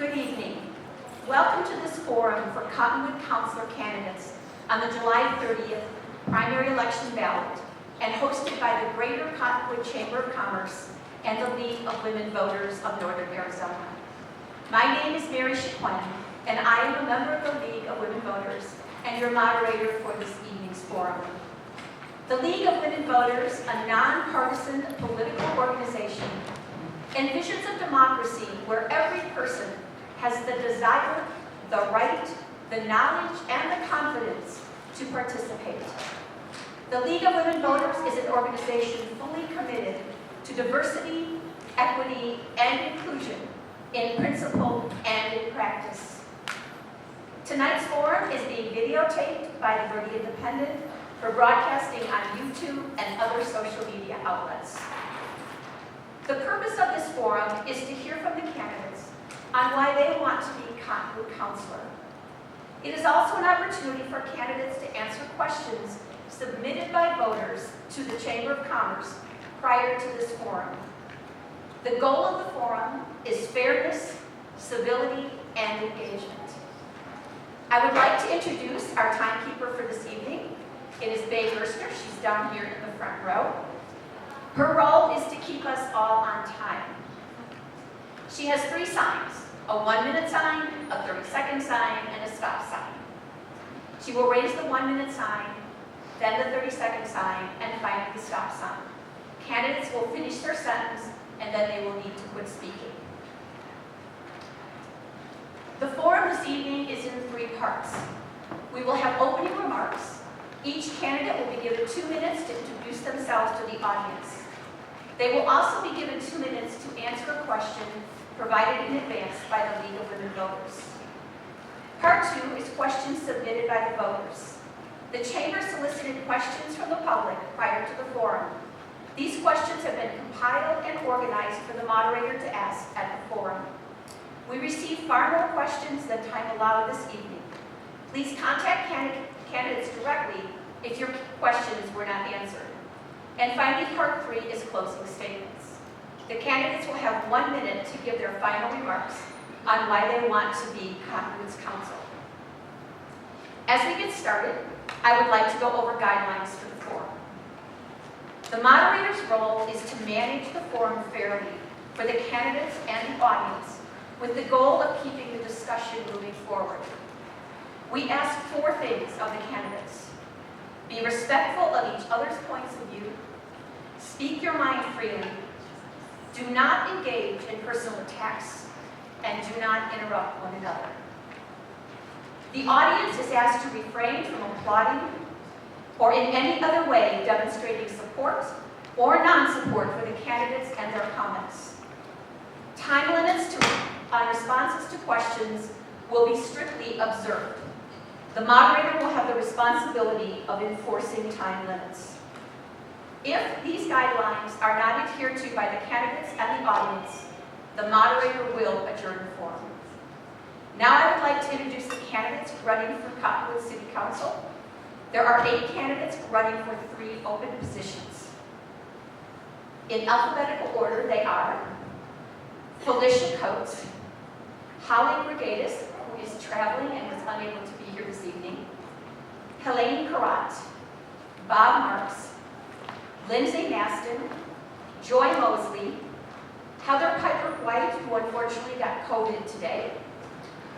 Good evening. Welcome to this forum for Cottonwood Councilor candidates on the July 30th primary election ballot and hosted by the Greater Cottonwood Chamber of Commerce and the League of Women Voters of Northern Arizona. My name is Mary Chiquin, and I am a member of the League of Women Voters and your moderator for this evening's forum. The League of Women Voters, a nonpartisan political organization, envisions a democracy where every person has the desire, the right, the knowledge, and the confidence to participate. The League of Women Voters is an organization fully committed to diversity, equity, and inclusion in principle and in practice. Tonight's forum is being videotaped by the Verde Independent for broadcasting on YouTube and other social media outlets. The purpose of this forum is to hear from the candidates on why they want to be Cottonwood Councilor. It is also an opportunity for candidates to answer questions submitted by voters to the Chamber of Commerce prior to this forum. The goal of the forum is fairness, civility, and engagement. I would like to introduce our timekeeper for this evening. It is Bae Gerstner. She's down here in the front row. Her role is to keep us all on time. She has 3 signs: a 1-minute sign, a 30-second sign, and a stop sign. She will raise the 1-minute sign, then the 30-second sign, and finally the stop sign. Candidates will finish their sentence, and then they will need to quit speaking. The forum this evening is in 3 parts. We will have opening remarks. Each candidate will be given 2 minutes to introduce themselves to the audience. They will also be given 2 minutes to answer a question provided in advance by the League of Women Voters. Part 2 is questions submitted by the voters. The Chamber solicited questions from the public prior to the forum. These questions have been compiled and organized for the moderator to ask at the forum. We received far more questions than time allowed this evening. Please contact candidates directly if your questions were not answered. And finally, part 3 is closing statements. The candidates will have 1 minute to give their final remarks on why they want to be Cottonwood's council. As we get started, I would like to go over guidelines for the forum. The moderator's role is to manage the forum fairly for the candidates and the audience with the goal of keeping the discussion moving forward. We ask 4 things of the candidates: be respectful of each other's points of view, speak your mind freely, do not engage in personal attacks, and do not interrupt one another. The audience is asked to refrain from applauding or in any other way demonstrating support or non-support for the candidates and their comments. Time limits on responses to questions will be strictly observed. The moderator will have the responsibility of enforcing time limits. If these guidelines are not adhered to by the candidates and the audience, the moderator will adjourn the forum. Now I would like to introduce the candidates running for Cottonwood City Council. There are 8 candidates running for 3 open positions. In alphabetical order, they are Felicia Coates, Holly Brigadis, who is traveling and was unable to be here this evening, Helene Karat, Bob Marks, Lindsay Maston, Joy Mosley, Heather Piper White, who unfortunately got COVID today,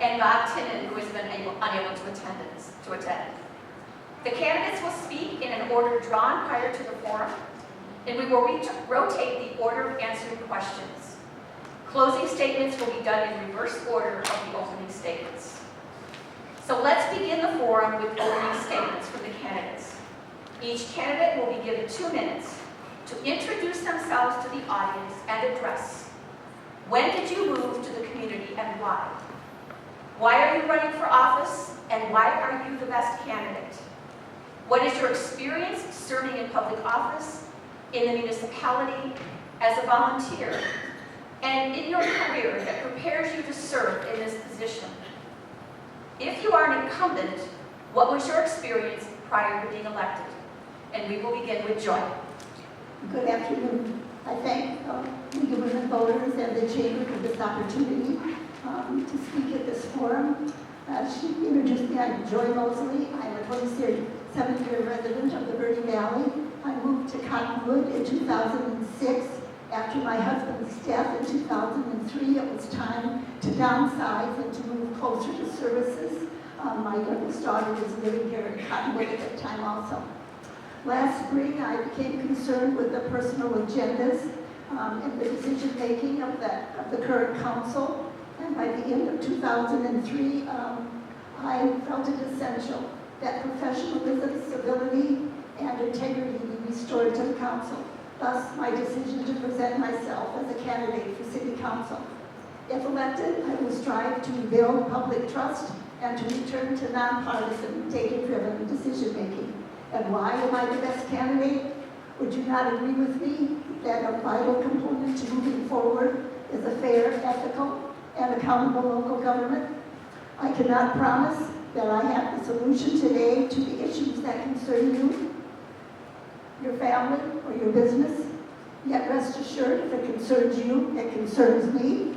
and Bob Tinnen, who has been unable to attend. The candidates will speak in an order drawn prior to the forum, and we will rotate the order of answering questions. Closing statements will be done in reverse order of the opening statements. So let's begin the forum with opening statements from the candidates. Each candidate will be given 2 minutes to introduce themselves to the audience and address: when did you move to the community and why? Why are you running for office, and why are you the best candidate? What is your experience serving in public office, in the municipality, as a volunteer, and in your career that prepares you to serve in this position? If you are an incumbent, what was your experience prior to being elected? And we will begin with Joy. Good afternoon. I thank League of Women Voters and the Chamber for this opportunity to speak at this forum. She introduced me. I'm Joy Mosley. I'm a 27-year resident of the Verde Valley. I moved to Cottonwood in 2006. After my husband's death in 2003, it was time to downsize and to move closer to services. My youngest daughter was living here in Cottonwood at that time also. Last spring, I became concerned with the personal agendas and the decision-making of the current council. And by the end of 2003, I felt it essential that professionalism, civility, and integrity be restored to the council. Thus, my decision to present myself as a candidate for city council. If elected, I will strive to rebuild public trust and to return to nonpartisan, data-driven decision-making. And why am I the best candidate? Would you not agree with me that a vital component to moving forward is a fair, ethical, and accountable local government? I cannot promise that I have the solution today to the issues that concern you, your family, or your business. Yet rest assured, if it concerns you, it concerns me.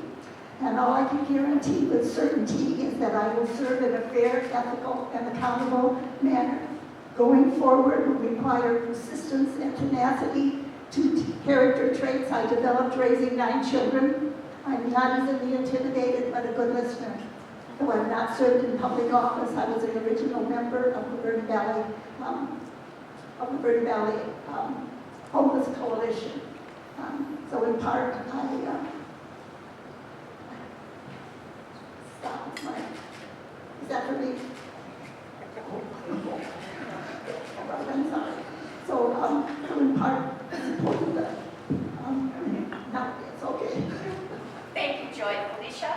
And all I can guarantee with certainty is that I will serve in a fair, ethical, and accountable manner. Going forward will require persistence and tenacity, two character traits I developed raising 9 children. I'm not easily intimidated, but a good listener. Though I've not served in public office, I was an original member of the Verde Valley Homeless Coalition. So in part, is that for me? I'm sorry. So in part, supported the, no, it's okay. Thank you, Joy. Felicia?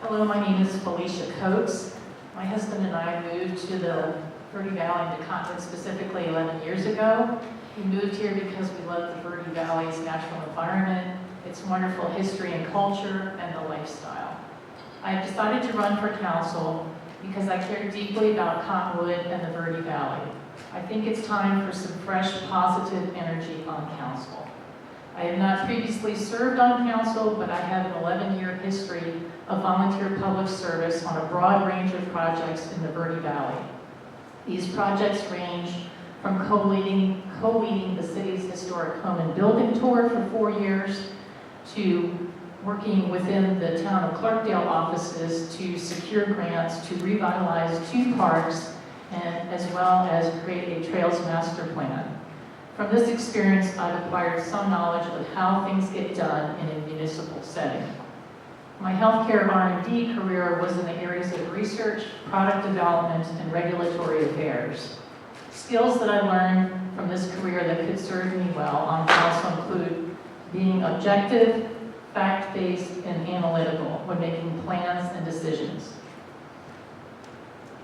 Hello, my name is Felicia Coates. My husband and I moved to the Verde Valley, to Cottonwood specifically 11 years ago. We moved here because we love the Verde Valley's natural environment, its wonderful history and culture, and the lifestyle. I have decided to run for council because I care deeply about Cottonwood and the Verde Valley. I think it's time for some fresh, positive energy on council. I have not previously served on council, but I have an 11-year history of volunteer public service on a broad range of projects in the Verde Valley. These projects range from co-leading the city's historic home and building tour for 4 years, to working within the town of Clarkdale offices to secure grants to revitalize 2 parks, and as well as create a trails master plan. From this experience, I've acquired some knowledge of how things get done in a municipal setting. My healthcare R&D career was in the areas of research, product development, and regulatory affairs. Skills that I learned from this career that could serve me well on council include being objective, fact-based, and analytical when making plans and decisions.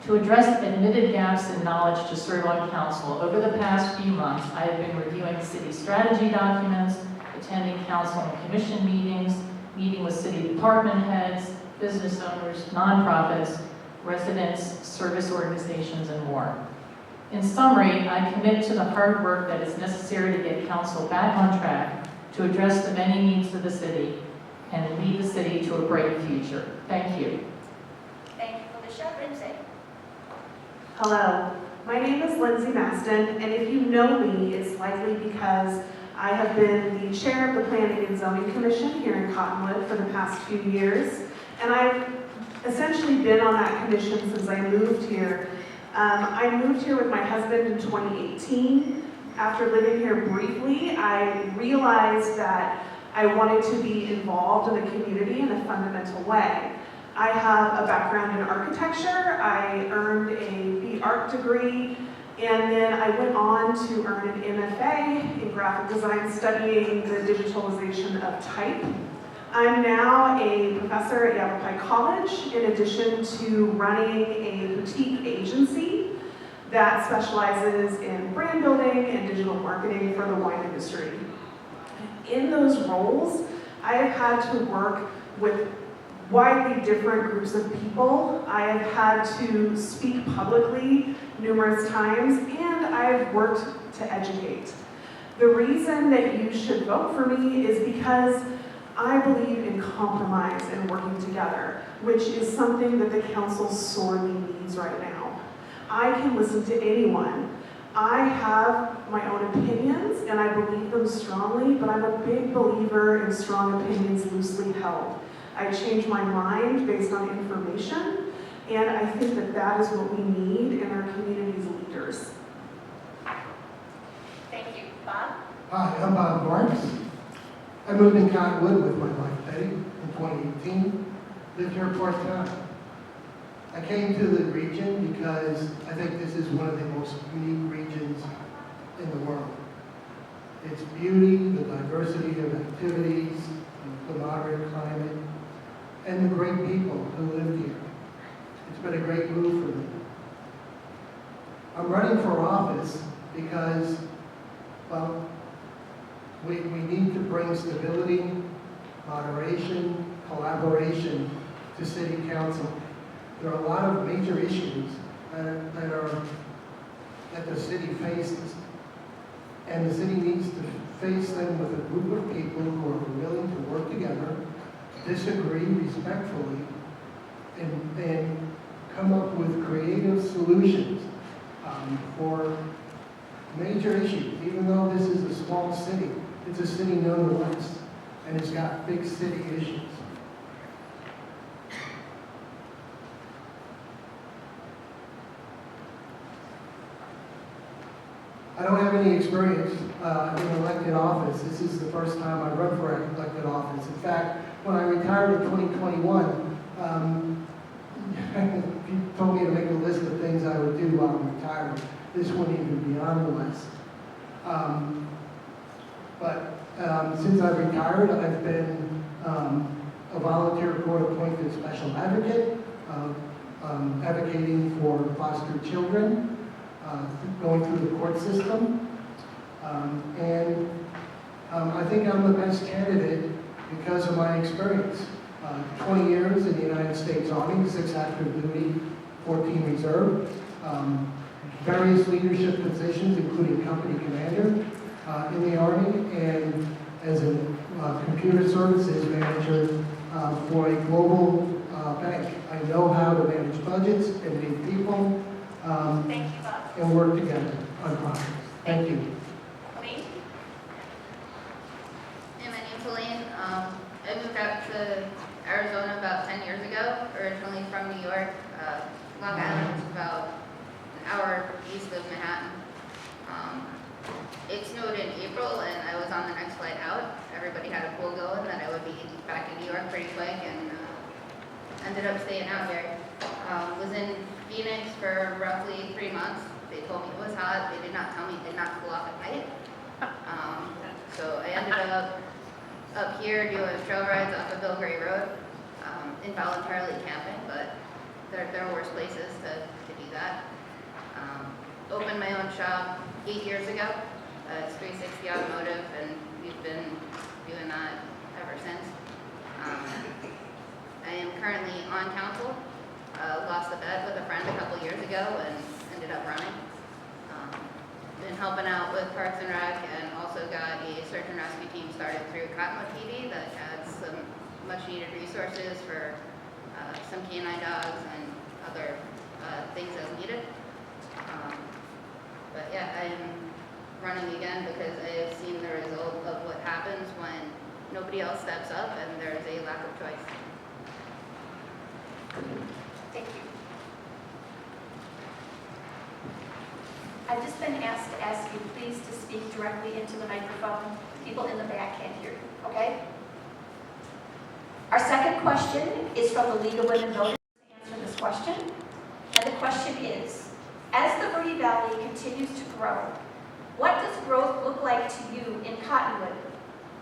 To address admitted gaps in knowledge to serve on council, over the past few months, I have been reviewing city strategy documents, attending council and commission meetings, meeting with city department heads, business owners, nonprofits, residents, service organizations, and more. In summary, I commit to the hard work that is necessary to get council back on track to address the many needs of the city and lead the city to a bright future. Thank you. Thank you, Felicia. Lindsay? Hello, my name is Lindsay Maston, and if you know me, it's likely because I have been the chair of the Planning and Zoning Commission here in Cottonwood for the past few years, and I've essentially been on that commission since I moved here. I moved here with my husband in 2018. After living here briefly, I realized that I wanted to be involved in the community in a fundamental way. I have a background in architecture. I earned a B.Arch degree, and then I went on to earn an MFA in graphic design, studying the digitalization of type. I'm now a professor at Yavapai College, in addition to running a boutique agency that specializes in brand building and digital marketing for the wine industry. In those roles, I have had to work with widely different groups of people. I have had to speak publicly numerous times, and I've worked to educate. The reason that you should vote for me is because I believe in compromise and working together, which is something that the council sorely needs right now. I can listen to anyone. I have my own opinions and I believe them strongly, but I'm a big believer in strong opinions loosely held. I change my mind based on information, and I think that that is what we need in our community's leaders. Thank you. Bob? Hi, I'm Bob Marks. I moved in Cottonwood with my wife Betty in 2018, lived here part-time. I came to the region because I think this is one of the most unique regions in the world. Its beauty, the diversity of activities, the moderate climate, and the great people who live here. It's been a great move for me. I'm running for office because, well, we need to bring stability, moderation, collaboration to City Council. There are a lot of major issues that the city faces, and the city needs to face them with a group of people who are willing to work together, disagree respectfully, and come up with creative solutions for major issues. Even though this is a small city, it's a city nonetheless, and it's got big city issues. I don't have any experience in elected office. This is the first time I run for elected office. In fact, when I retired in 2021, if you told me to make a list of things I would do while I'm retired, this wouldn't even be on the list. But since I retired, I've been a volunteer court-appointed special advocate, advocating for foster children, going through the court system. I think I'm the best candidate because of my experience. 20 years in the United States Army, 6 active duty, 14 reserve, various leadership positions, including company commander in the Army, and as a computer services manager for a global bank. I know how to manage budgets and lead people. Thank you, Bob. And work together on projects. Thank you. Elaine? Hey, my name's Elaine. I moved out to Arizona about 10 years ago, originally from New York. Long Island is about an hour east of Manhattan. It snowed in April and I was on the next flight out. Everybody had a pool going that I would be back in New York pretty quick, and ended up staying out here. Was in Phoenix for roughly 3 months. They told me it was hot. They did not tell me it did not cool off at night. So I ended up here doing trail rides off of Belgrade Road, involuntarily camping, but there are worse places to do that. Opened my own shop 8 years ago. It's 360 Automotive, and we've been doing that ever since. I am currently on council. Lost a bet with a friend a couple years ago and ended up running. Been helping out with Parks and Rec, and also got a search and rescue team started through Cottonwood PD that adds some much needed resources for some canine dogs and other things as needed. But yeah, I'm running again because I have seen the result of what happens when nobody else steps up and there's a lack of choice. Thank you. I've just been asked to ask you please to speak directly into the microphone. People in the back can't hear you, okay? Our second question is from the League of Women Voters to answer this question. And the question is, as the Verde Valley continues to grow, what does growth look like to you in Cottonwood?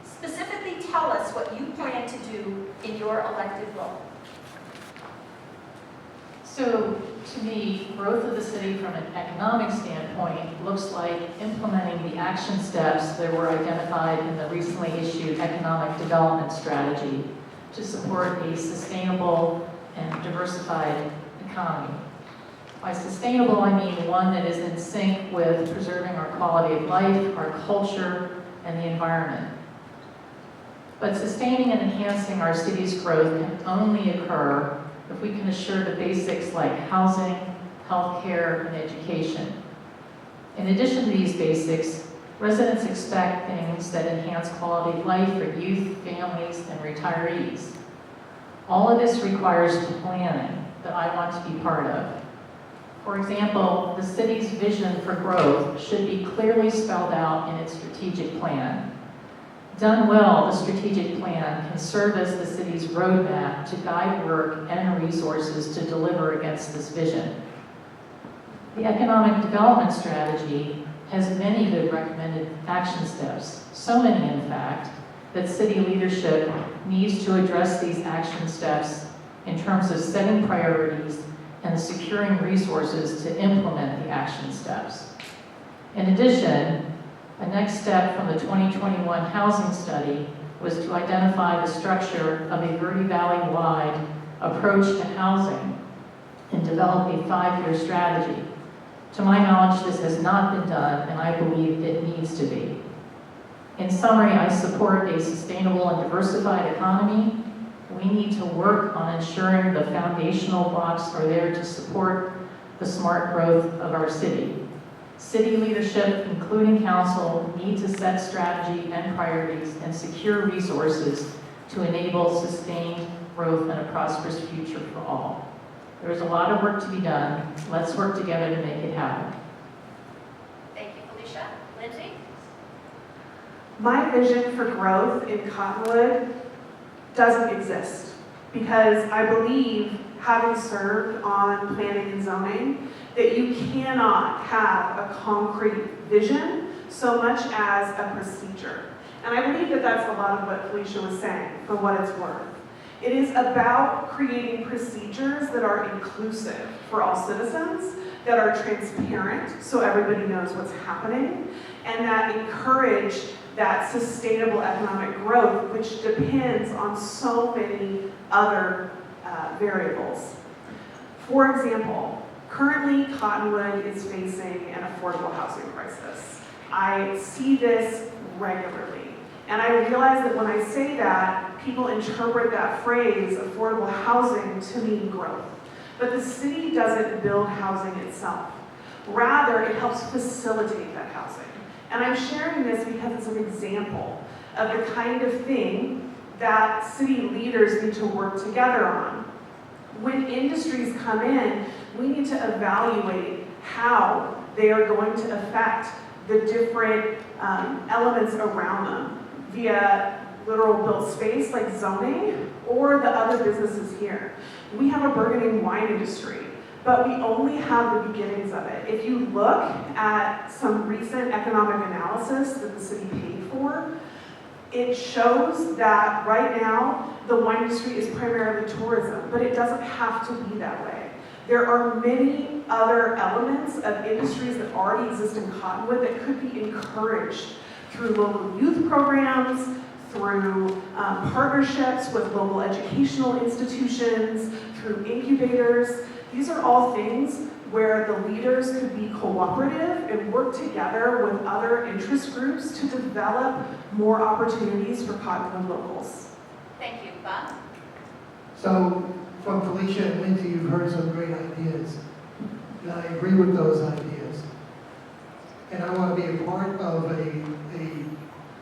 Specifically, tell us what you plan to do in your elected role. So, to me, growth of the city from an economic standpoint looks like implementing the action steps that were identified in the recently issued economic development strategy to support a sustainable and diversified economy. By sustainable, I mean one that is in sync with preserving our quality of life, our culture, and the environment. But sustaining and enhancing our city's growth can only occur if we can assure the basics like housing, healthcare, and education. In addition to these basics, residents expect things that enhance quality of life for youth, families, and retirees. All of this requires planning that I want to be part of. For example, the city's vision for growth should be clearly spelled out in its strategic plan. Done well, the strategic plan can serve as the city's roadmap to guide work and resources to deliver against this vision. The economic development strategy has many good recommended action steps, so many in fact, that city leadership needs to address these action steps in terms of setting priorities and securing resources to implement the action steps. In addition, a next step from the 2021 housing study was to identify the structure of a Verde Valley-wide approach to housing and develop a 5-year strategy. To my knowledge, this has not been done, and I believe it needs to be. In summary, I support a sustainable and diversified economy. We need to work on ensuring the foundational blocks are there to support the smart growth of our city. City leadership, including council, need to set strategy and priorities and secure resources to enable sustained growth and a prosperous future for all. There is a lot of work to be done. Let's work together to make it happen. Thank you, Felicia. Lindsay? My vision for growth in Cottonwood doesn't exist because I believe, having served on planning and zoning, that you cannot have a concrete vision so much as a procedure. And I believe that that's a lot of what Felicia was saying, for what it's worth. It is about creating procedures that are inclusive for all citizens, that are transparent so everybody knows what's happening, and that encourage that sustainable economic growth, which depends on so many other variables. For example, currently Cottonwood is facing an affordable housing crisis. I see this regularly, and I realize that when I say that, people interpret that phrase, affordable housing, to mean growth. But the city doesn't build housing itself. Rather, it helps facilitate that housing. And I'm sharing this because it's an example of the kind of thing that city leaders need to work together on. When industries come in, we need to evaluate how they are going to affect the different elements around them via literal built space like zoning or the other businesses here. We have a burgeoning wine industry, but we only have the beginnings of it. If you look at some recent economic analysis that the city paid for, it shows that right now the wine industry is primarily tourism, but it doesn't have to be that way. There are many other elements of industries that already exist in Cottonwood that could be encouraged through local youth programs, through partnerships with local educational institutions, through incubators. These are all things where the leaders could be cooperative and work together with other interest groups to develop more opportunities for Cottonwood locals. Thank you. Bob? So from Felicia and Lindsay, you've heard some great ideas. And I agree with those ideas. And I want to be a part of a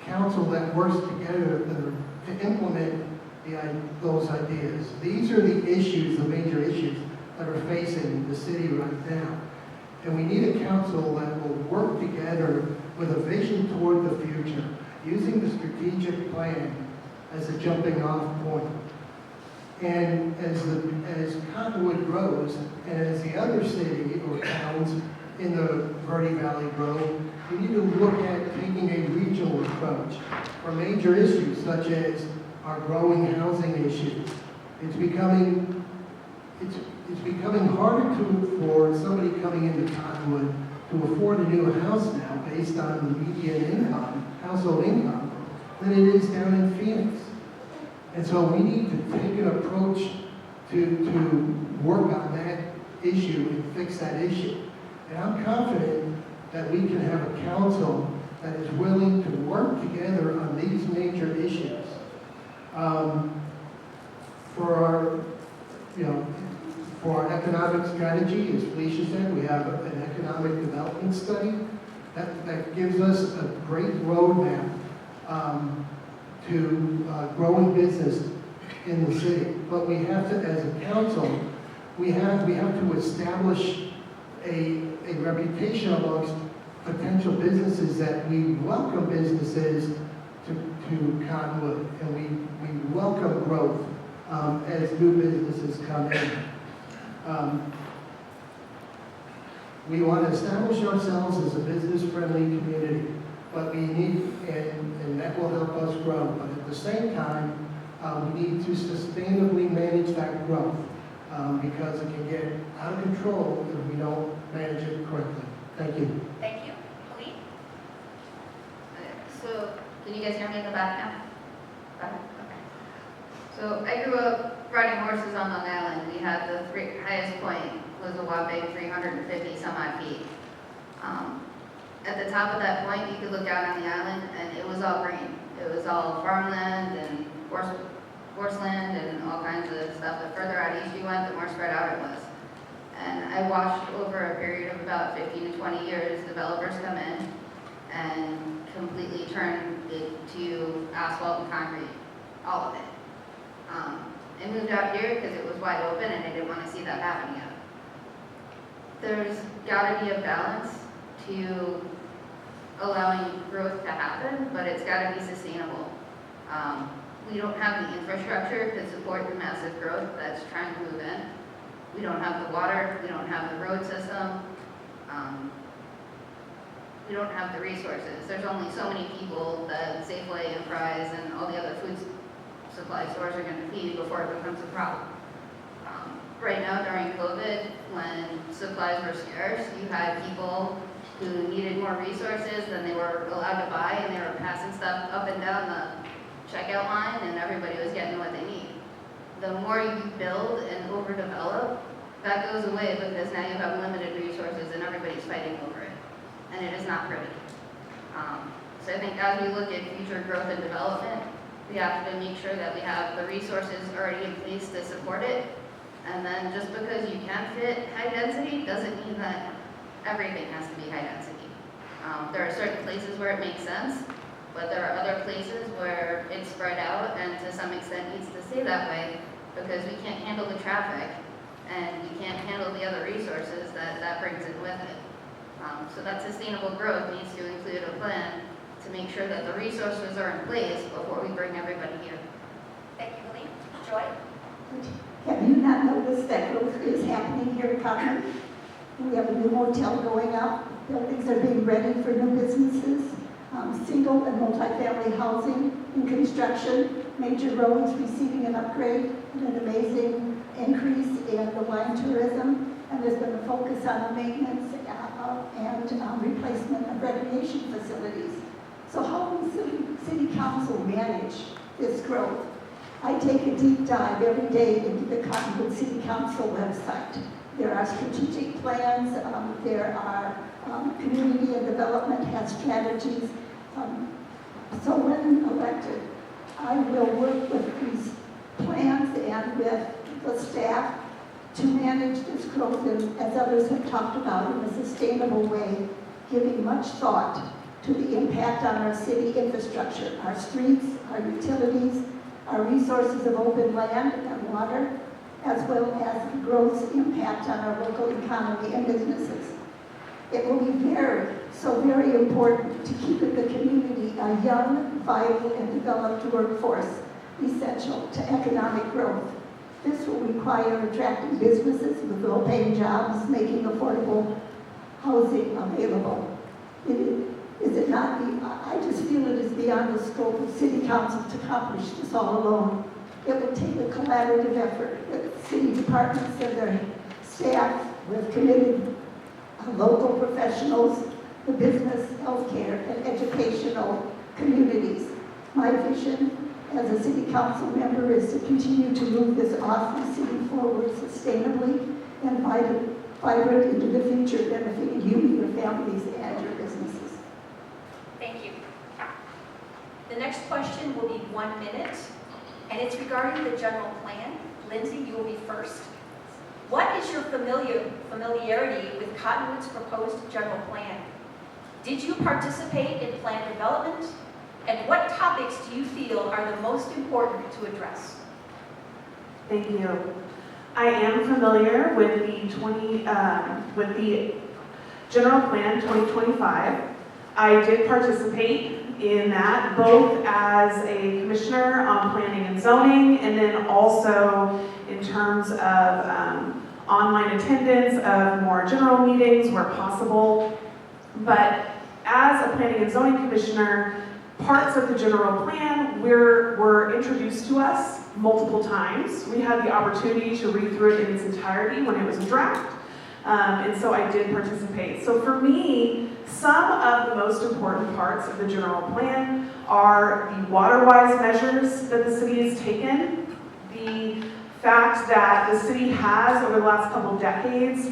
council that works together to implement those ideas. These are the issues, the major issues that are facing the city right now. And we need a council that will work together with a vision toward the future, using the strategic plan as a jumping off point. And as Cottonwood grows, and as the other city or towns in the Verde Valley grow, we need to look at taking a regional approach for major issues such as our growing housing issues. It's becoming harder for somebody coming into Cottonwood to afford a new house now based on the median income, household income, than it is down in Phoenix. And so we need to take an approach to work on that issue and fix that issue. And I'm confident that we can have a council that is willing to work together on these major issues For our, for our economic strategy, as Felicia said, we have an economic development study that gives us a great roadmap to growing business in the city. But we have to, as a council, we have to establish a reputation amongst potential businesses that we welcome businesses to Cottonwood, and we welcome growth as new businesses come in. We want to establish ourselves as a business-friendly community, but we need, and that will help us grow. But at the same time, we need to sustainably manage that growth because it can get out of control if we don't manage it correctly. Thank you. Thank you. Colleen? So, can you guys hear me in the back now? Okay. So, I grew up riding horses on Long Island. We had the highest point was a whopping 350 some odd feet. At the top of that point, you could look down on the island, and it was all green. It was all farmland and horse land and all kinds of stuff. The further out east you went, the more spread out it was. And I watched over a period of about 15 to 20 years, developers come in and completely turn it to asphalt and concrete, all of it. I moved out here because it was wide open and I didn't want to see that happen again. There's got to be a balance to allowing growth to happen, but it's got to be sustainable. We don't have the infrastructure to support the massive growth that's trying to move in. We don't have the water, we don't have the road system, we don't have the resources. There's only so many people that Safeway and Fry's and all the other food supply stores are going to feed before it becomes a problem. Right now during COVID, when supplies were scarce, you had people who needed more resources than they were allowed to buy, and they were passing stuff up and down the checkout line, and everybody was getting what they need. The more you build and overdevelop, that goes away because now you have limited resources and everybody's fighting over it. And it is not pretty. So I think as we look at future growth and development, we have to make sure that we have the resources already in place to support it. And then just because you can fit high density doesn't mean that everything has to be high density. There are certain places where it makes sense, but there are other places where it's spread out and to some extent needs to stay that way because we can't handle the traffic and we can't handle the other resources that brings in with it. So that sustainable growth needs to include a plan to make sure that the resources are in place before we bring everybody here. Thank you, Colleen. Joy? Have you not noticed that growth is happening here in Cottonwood? We have a new hotel going up. Buildings are being ready for new businesses. Single and multifamily housing in construction. Major roads receiving an upgrade and an amazing increase in the wine tourism. And there's been a focus on the maintenance and replacement of recreation facilities. So how will City Council manage this growth? I take a deep dive every day into the Cottonwood City Council website. There are strategic plans, there are community and development has strategies. So when elected, I will work with these plans and with the staff to manage this growth, and as others have talked about, in a sustainable way, giving much thought to the impact on our city infrastructure, our streets, our utilities, our resources of open land and water, as well as the growth's impact on our local economy and businesses. It will be very important to keep in the community a young, vital, and developed workforce essential to economic growth. This will require attracting businesses with low-paying jobs, making affordable housing available. Is it not? I just feel it is beyond the scope of City Council to accomplish this all alone. It will take a collaborative effort with city departments and their staff, with committed local professionals, the business, healthcare, and educational communities. My vision as a City Council member is to continue to move this awesome city forward sustainably and vibrant into the future, benefiting you, your families, and your businesses. Thank you. The next question will be 1 minute. and it's regarding the general plan. Lindsay, you will be first. What is your familiarity with Cottonwood's proposed general plan? Did you participate in plan development? And what topics do you feel are the most important to address? Thank you. I am familiar with the General Plan 2025. I did participate in that both as a commissioner on planning and zoning, and then also in terms of online attendance of more general meetings where possible. But as a planning and zoning commissioner, parts of the general plan were introduced to us multiple times. We had the opportunity to read through it in its entirety when it was a draft, and so I did participate. So for me, some of the most important parts of the general plan are the water-wise measures that the city has taken, the fact that the city has, over the last couple of decades,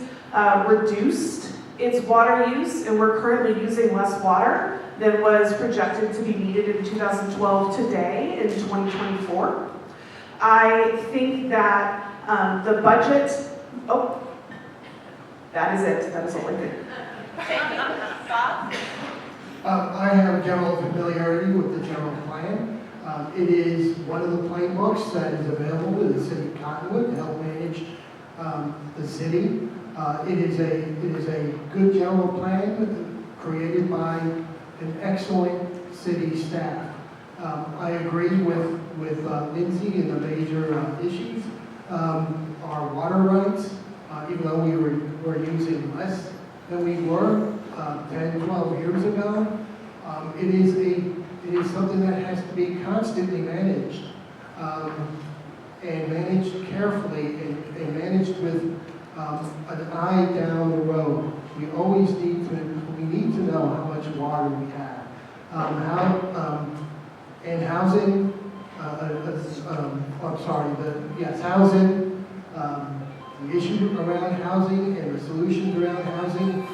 reduced its water use, and we're currently using less water than was projected to be needed in 2012 today in 2024. I think that the budget, that is it. That is all I think. Thank you. Bob? I have general familiarity with the general plan. It is one of the plain books that is available to the city of Cottonwood to help manage the city. It is a good general plan created by an excellent city staff. I agree with Lindsay in the major issues. Our water rights, even though we were using less than we were 10, 12 years ago, it is something that has to be constantly managed, and managed carefully, and managed with an eye down the road. We need to know how much water we have. And housing, housing, the issue around housing and the solutions around housing.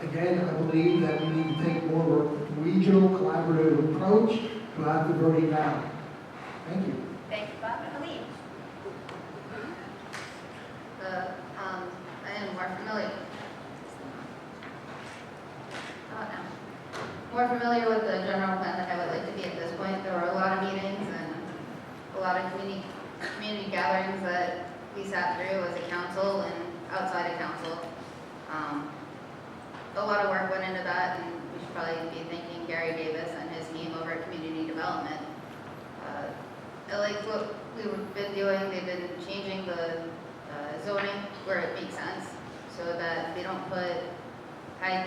Again, I believe that we need to take more of a regional collaborative approach throughout the Verde Valley. Thank you. Thank you, Bob. Aline? I am more familiar with the general plan than I would like to be at this point. There were a lot of meetings and a lot of community gatherings that we sat through as a council and outside of council. A lot of work went into that, and we should probably be thanking Gary Davis and his team over at community development. I like what we've been doing. They've been changing the zoning where it makes sense, so that they don't put high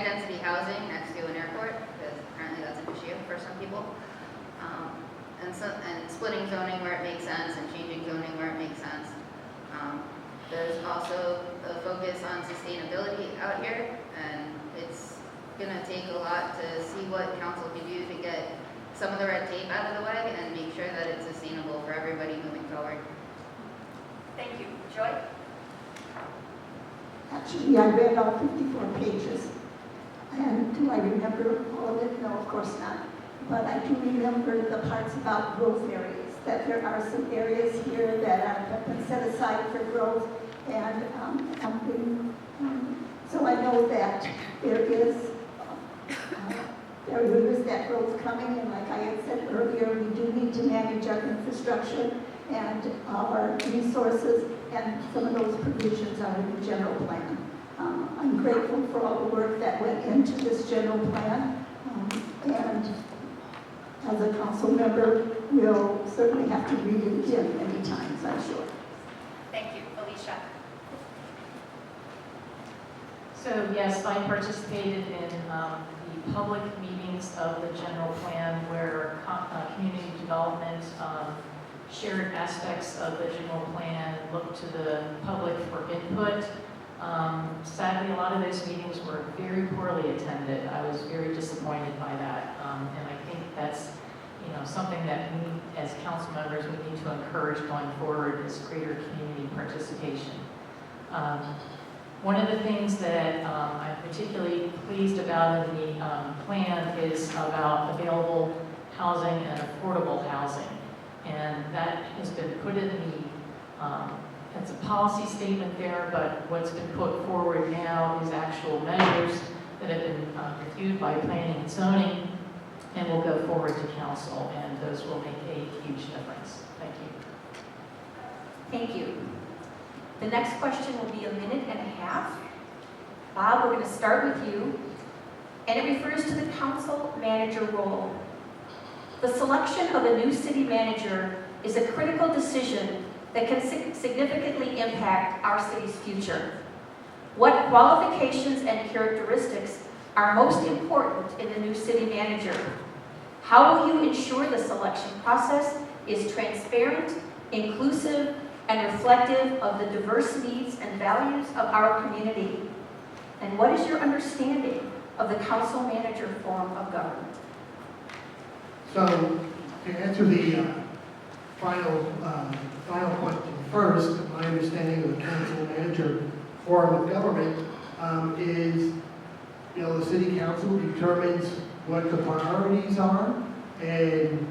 density housing next to an airport, because apparently that's an issue for some people. And splitting zoning where it makes sense and changing zoning where it makes sense. There's also a focus on sustainability out here, and it's gonna take a lot to see what council can do to get some of the red tape out of the way and make sure that it's sustainable for everybody moving forward. Thank you. Joy? Actually, I read all 54 pages. And do I remember all of it? No, of course not. But I do remember the parts about growth areas, that there are some areas here that have been set aside for growth, and so I know that there is that growth coming, and like I had said earlier, we do need to manage our infrastructure and our resources, and some of those provisions are in the general plan. I'm grateful for all the work that went into this general plan, and as a council member, we'll certainly have to read it again many times, I'm sure. Thank you. Alicia? So yes, I participated in the public meetings of the general plan where community development shared aspects of the general plan, looked to the public for input. Sadly, a lot of those meetings were very poorly attended. I was very disappointed by that, and I think that's something that we as council members we need to encourage going forward is greater community participation. One of the things that I'm particularly pleased about in the plan is about available housing and affordable housing. And that has been put in it's a policy statement there, but what's been put forward now is actual measures that have been reviewed by planning and zoning and will go forward to council, and those will make a huge difference. Thank you. Thank you. The next question will be a minute and a half. Bob, we're going to start with you, and it refers to the council manager role. The selection of a new city manager is a critical decision that can significantly impact our city's future. What qualifications and characteristics are most important in the new city manager? How will you ensure the selection process is transparent, inclusive, and reflective of the diverse needs and values of our community? And what is your understanding of the council manager form of government? So, to answer the final question first, my understanding of the council manager form of government is, the city council determines what the priorities are and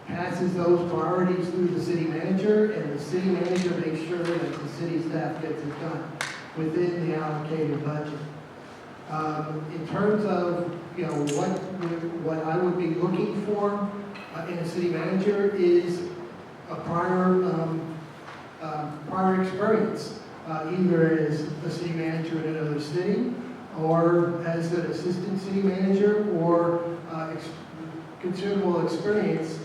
passes those priorities through the city manager, and the city manager makes sure that the city staff gets it done within the allocated budget. In terms of what I would be looking for in a city manager is a prior experience, either as a city manager in another city, or as an assistant city manager, or considerable experience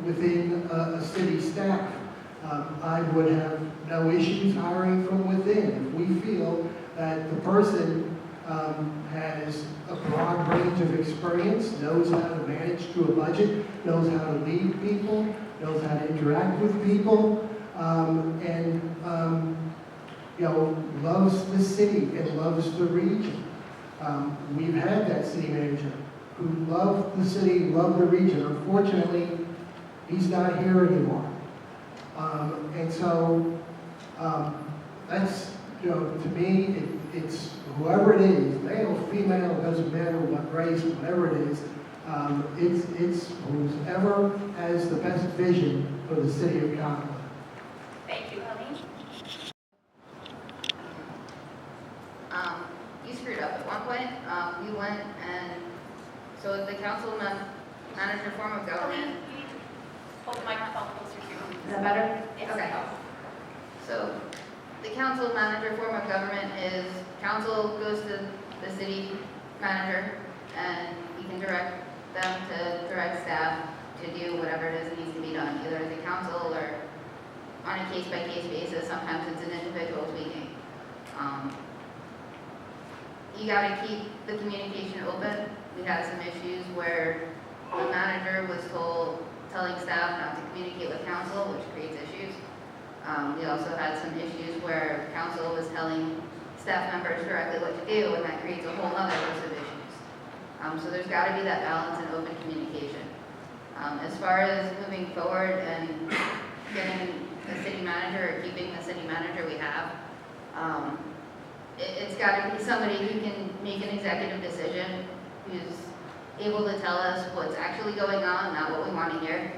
within a city staff. I would have no issues hiring from within. If we feel that the person has a broad range of experience, knows how to manage through a budget, knows how to lead people, knows how to interact with people, and loves the city and loves the region. We've had that city manager who loved the city, loved the region. Unfortunately, he's not here anymore. And so that's, to me, it's whoever it is, male, female, doesn't matter what race, whatever it is, it's whoever has the best vision for the city of Cottonwood. Thank you, Helene. You screwed up at one point. We went and, so the council manager form of government. Hold the microphone closer to you. Is that better? Yes. Okay. So the council manager form of government is council goes to the city manager and he can direct them to direct staff to do whatever it is that needs to be done, either as a council or on a case-by-case basis. Sometimes it's an individual tweaking. You got to keep the communication open. We had some issues where the manager was telling staff not to communicate with council, which creates issues. We also had some issues where council was telling staff members directly what to do, and that creates a whole other host of issues. So there's got to be that balance and open communication. As far as moving forward and getting the city manager or keeping the city manager we have, it's got to be somebody who can make an executive decision, who's able to tell us what's actually going on, not what we want to hear,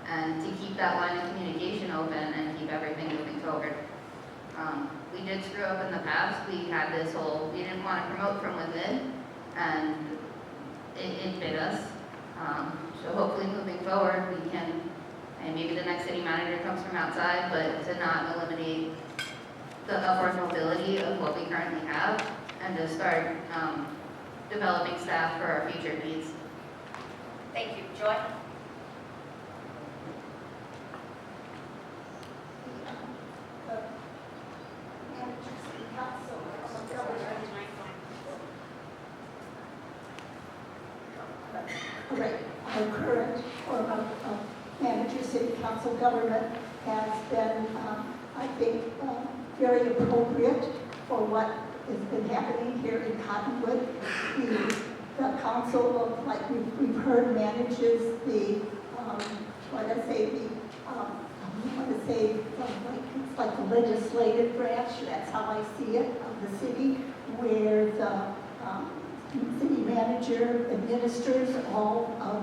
and to keep that line of communication open and keep everything moving forward. We did screw up in the past. We had this we didn't want to promote from within, and it bit us. So hopefully moving forward, we can, and maybe the next city manager comes from outside, but to not eliminate the upward mobility of what we currently have, and to start developing staff for our future needs. Thank you. Joy? Right. Our current form of manager city council government has been, I think, very appropriate for what has been happening here in Cottonwood. The council, like we've heard, manages the, it's like the legislative branch, that's how I see it, of the city, where the city manager administers all of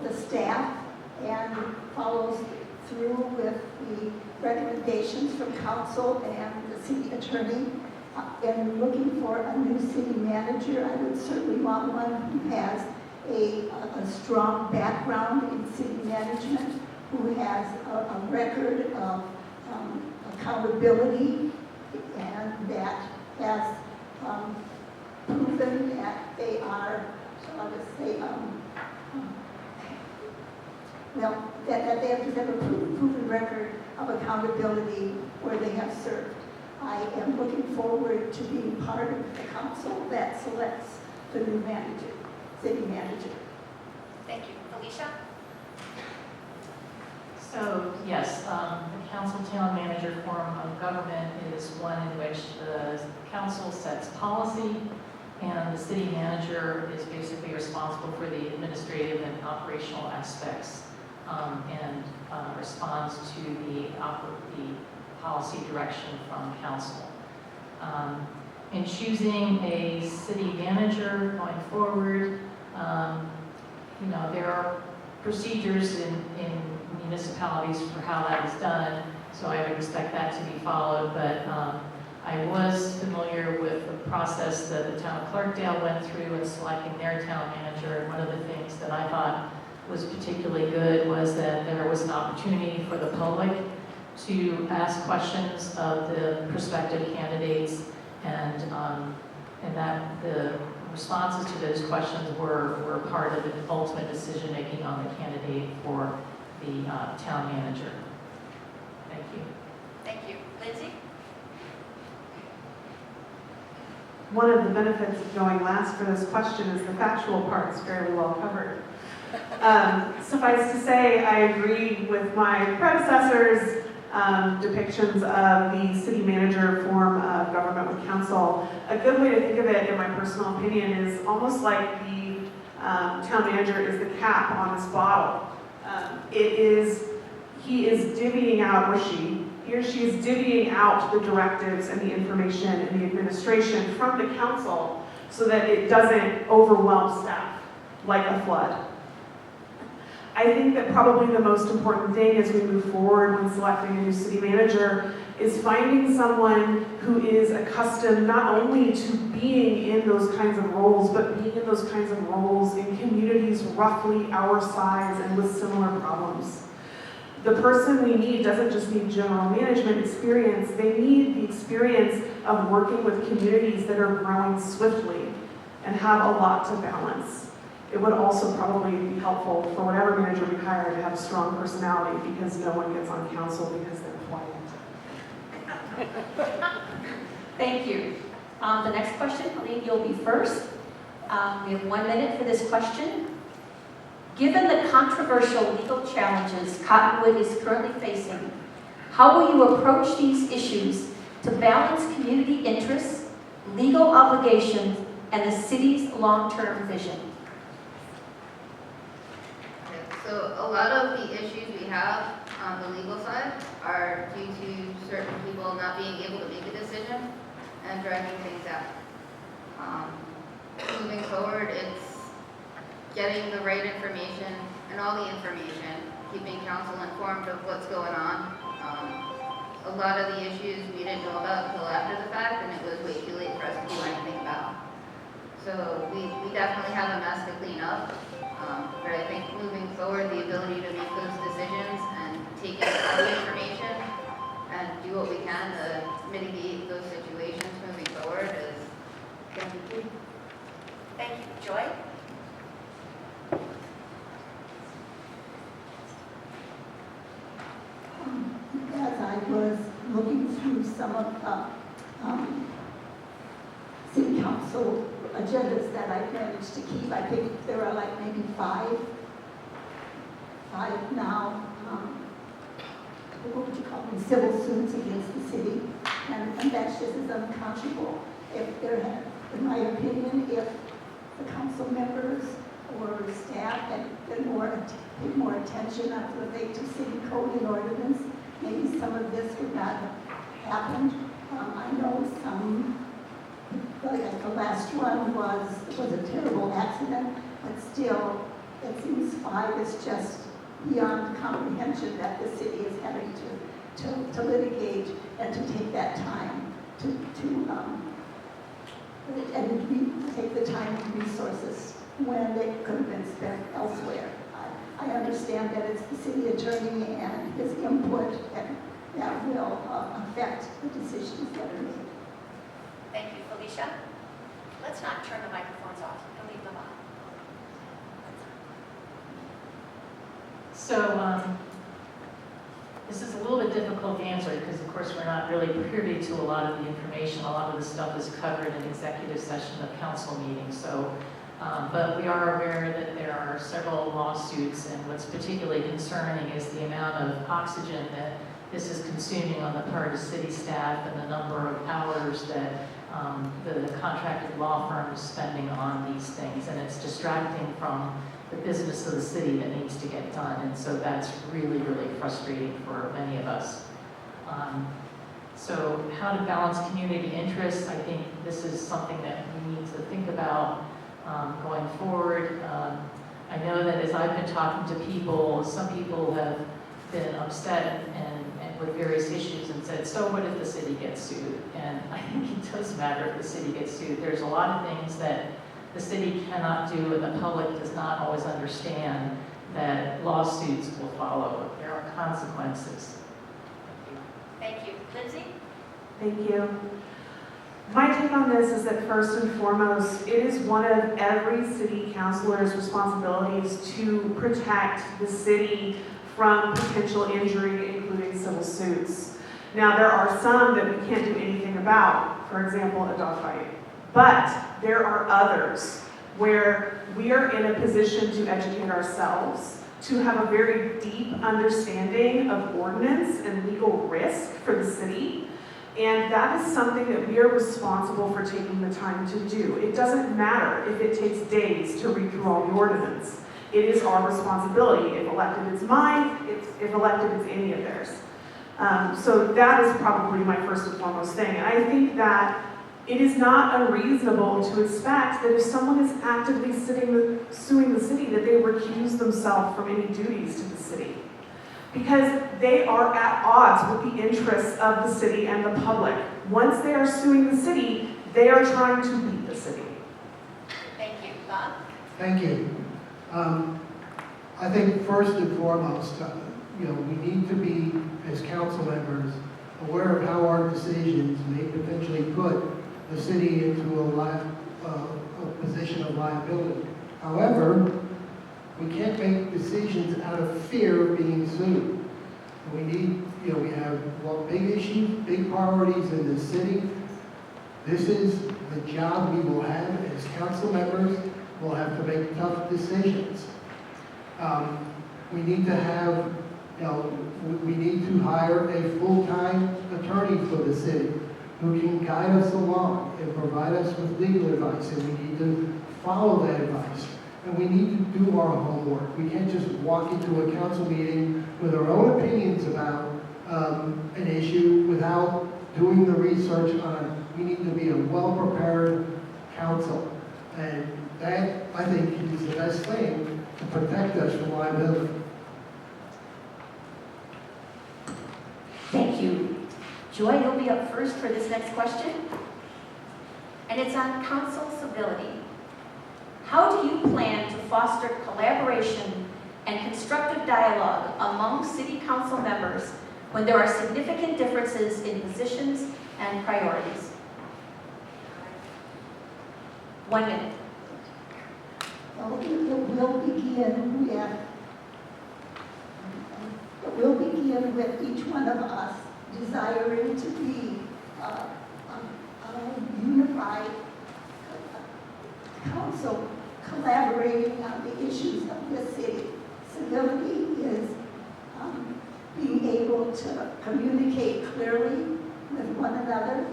the staff and follows through with the recommendations from council and the city attorney. And looking for a new city manager, I would certainly want one who has a strong background in city management, who has a record of accountability, and that has proven that they are, shall I just say, well, that they have a proven record of accountability where they have served. I am looking forward to being part of the council that selects the new manager, city manager. Thank you. Alicia? So, yes, the council town manager form of government is one in which the council sets policy, and the city manager is basically responsible for the administrative and operational aspects, and responds to the policy direction from council. In choosing a city manager going forward, there are procedures in municipalities for how that is done, so I would expect that to be followed, but I was familiar with the process that the town of Clarkdale went through in selecting their town manager, and one of the things that I thought was particularly good was that there was an opportunity for the public to ask questions of the prospective candidates, and that the responses to those questions were part of the ultimate decision-making on the candidate for the town manager. Thank you. Thank you. Lindsay? One of the benefits of going last for this question is the factual part is fairly well covered. Suffice to say, I agree with my predecessors' depictions of the city manager form of government with council. A good way to think of it, in my personal opinion, is almost like the town manager is the cap on this bottle. He is divvying out, or he or she is divvying out the directives and the information and the administration from the council so that it doesn't overwhelm staff like a flood. I think that probably the most important thing as we move forward when selecting a new city manager is finding someone who is accustomed not only to being in those kinds of roles, but being in those kinds of roles in communities roughly our size and with similar problems. The person we need doesn't just need general management experience, they need the experience of working with communities that are growing swiftly and have a lot to balance. It would also probably be helpful for whatever manager we hire to have a strong personality, because no one gets on council because they're quiet. Thank you. The next question, Colleen, you'll be first. We have 1 minute for this question. Given the controversial legal challenges Cottonwood is currently facing, how will you approach these issues to balance community interests, legal obligations, and the city's long-term vision? So a lot of the issues we have on the legal side are due to certain people not being able to make a decision and dragging things out. Moving forward, it's getting the right information and all the information, keeping council informed of what's going on. A lot of the issues we didn't know about until after the fact, and it was way too late for us to do anything about. So we definitely have a mess to clean up. But I think moving forward, the ability to make those decisions and take in all the information and do what we can to mitigate those situations moving forward is going to be key. Thank you. Joy? As I was looking through some of the city council agendas that I managed to keep, I think there are like maybe five now, what would you call them, civil suits against the city, and that's just as unconscionable. If there had, in my opinion, if the council members or staff had been paid more attention on related to city code and ordinance, maybe some of this would not have happened. I know some, like the last one was a terrible accident, but still, it seems 5 is just beyond comprehension that the city is having to litigate and to take that time and take the time and resources when they could have been spent elsewhere. I understand that it's the city attorney and his input that will affect the decisions that are made. Thank you, Felicia. Let's not turn the microphones off and leave them on. So, this is a little bit difficult to answer because, of course, we're not really privy to a lot of the information. A lot of the stuff is covered in executive session of council meetings. So, but we are aware that there are several lawsuits, and what's particularly concerning is the amount of oxygen that this is consuming on the part of city staff and the number of hours that the contracted law firm is spending on these things, and it's distracting from the business of the city that needs to get done, and so that's really, really frustrating for many of us. So how to balance community interests, I think this is something that we need to think about going forward. I know that as I've been talking to people, some people have been upset and with various issues and said, so what if the city gets sued? And I think it does matter if the city gets sued. There's a lot of things that the city cannot do and the public does not always understand that lawsuits will follow. There are consequences. Thank you. Lindsay? Thank you. My take on this is that first and foremost, it is one of every city councilor's responsibilities to protect the city from potential injury, including civil suits. Now, there are some that we can't do anything about, for example, a dogfight. But there are others where we are in a position to educate ourselves, to have a very deep understanding of ordinance and legal risk for the city. And that is something that we are responsible for taking the time to do. It doesn't matter if it takes days to read through all the ordinance. It is our responsibility. If elected, it's mine. If elected, it's any of theirs. So that is probably my first and foremost thing. And I think that it is not unreasonable to expect that if someone is actively suing the city, that they recuse themselves from any duties to the city. Because they are at odds with the interests of the city and the public. Once they are suing the city, they are trying to beat the city. Thank you. Bob? Thank you. I think first and foremost, we need to be, as council members, aware of how our decisions may potentially put the city into a position of liability. However, we can't make decisions out of fear of being sued. We need, we have big issues, big priorities in the city. This is the job we will have as council members. We'll have to make tough decisions. We need to have, we need to hire a full-time attorney for the city who can guide us along and provide us with legal advice, and we need to follow that advice. And we need to do our homework. We can't just walk into a council meeting with our own opinions about an issue without doing the research on it. We need to be a well-prepared council. And that, I think, is the best thing to protect us from liability. Thank you. Joy, you'll be up first for this next question. And it's on council civility. How do you plan to foster collaboration and constructive dialogue among city council members when there are significant differences in positions and priorities? 1 minute. Well, it will begin with each one of us desiring to be a unified council collaborating on the issues of this city. Civility is being able to communicate clearly with one another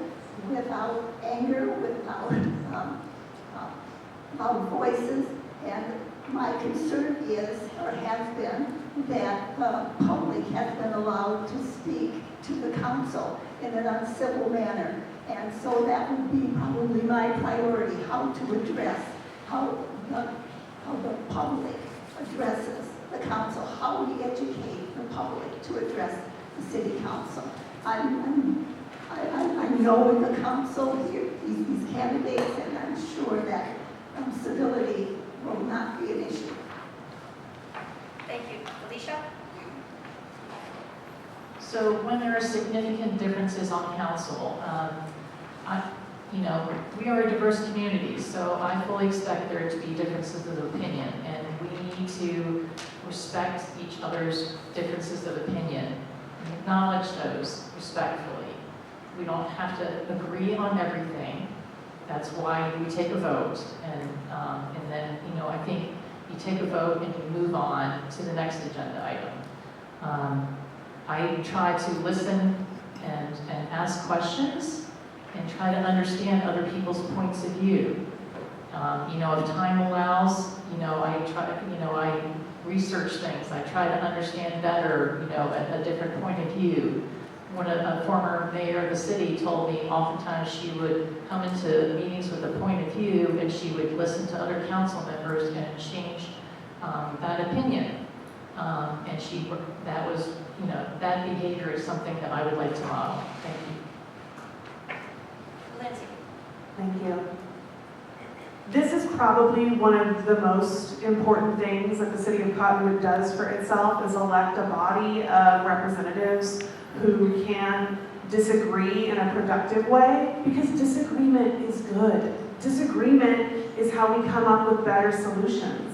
without anger, without loud voices. And my concern is, or has been, that the public has been allowed to speak to the council in an uncivil manner. And so that would be probably my priority, how to address, how the public addresses the council, how we educate the public to address the city council. I know in the council here, these candidates, and I'm sure that civility will not be an issue. Thank you. Alicia? So when there are significant differences on council, we are a diverse community, so I fully expect there to be differences of opinion, and we need to respect each other's differences of opinion and acknowledge those respectfully. We don't have to agree on everything. That's why we take a vote, and then, I think you take a vote and you move on to the next agenda item. I try to listen and ask questions and try to understand other people's points of view. If time allows, I research things. I try to understand better, a different point of view. When a former mayor of the city told me oftentimes she would come into meetings with a point of view and she would listen to other council members and change that opinion. That behavior is something that I would like to model. Thank you. Lindsay? Thank you. This is probably one of the most important things that the city of Cottonwood does for itself, is elect a body of representatives who can disagree in a productive way, because disagreement is good. Disagreement is how we come up with better solutions.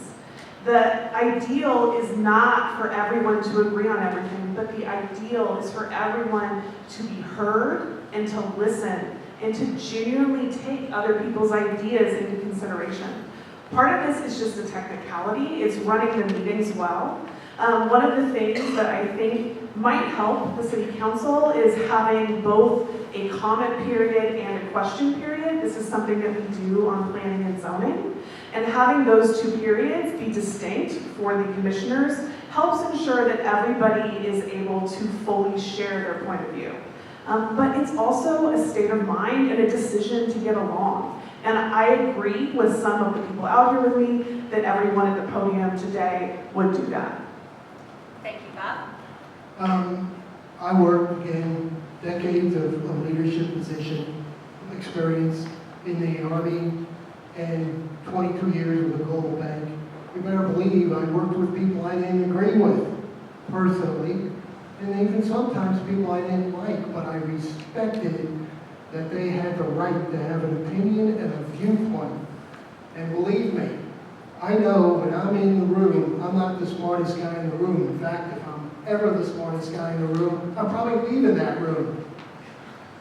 The ideal is not for everyone to agree on everything, but the ideal is for everyone to be heard and to listen and to genuinely take other people's ideas into consideration. Part of this is just a technicality. It's running the meetings well. One of the things that I think might help the city council is having both a comment period and a question period. This is something that we do on planning and zoning. And having those two periods be distinct for the commissioners helps ensure that everybody is able to fully share their point of view. But it's also a state of mind and a decision to get along. And I agree with some of the people out here with me that everyone at the podium today would do that. Thank you, Bob. I worked in decades of leadership position experience in the Army and 22 years with the Global Bank. You better believe I worked with people I didn't agree with personally, and even sometimes people I didn't like, but I respected that they had the right to have an opinion and a viewpoint. And believe me, I know when I'm in the room, I'm not the smartest guy in the room. In fact, if I'm ever the smartest guy in the room, I'll probably leave in that room.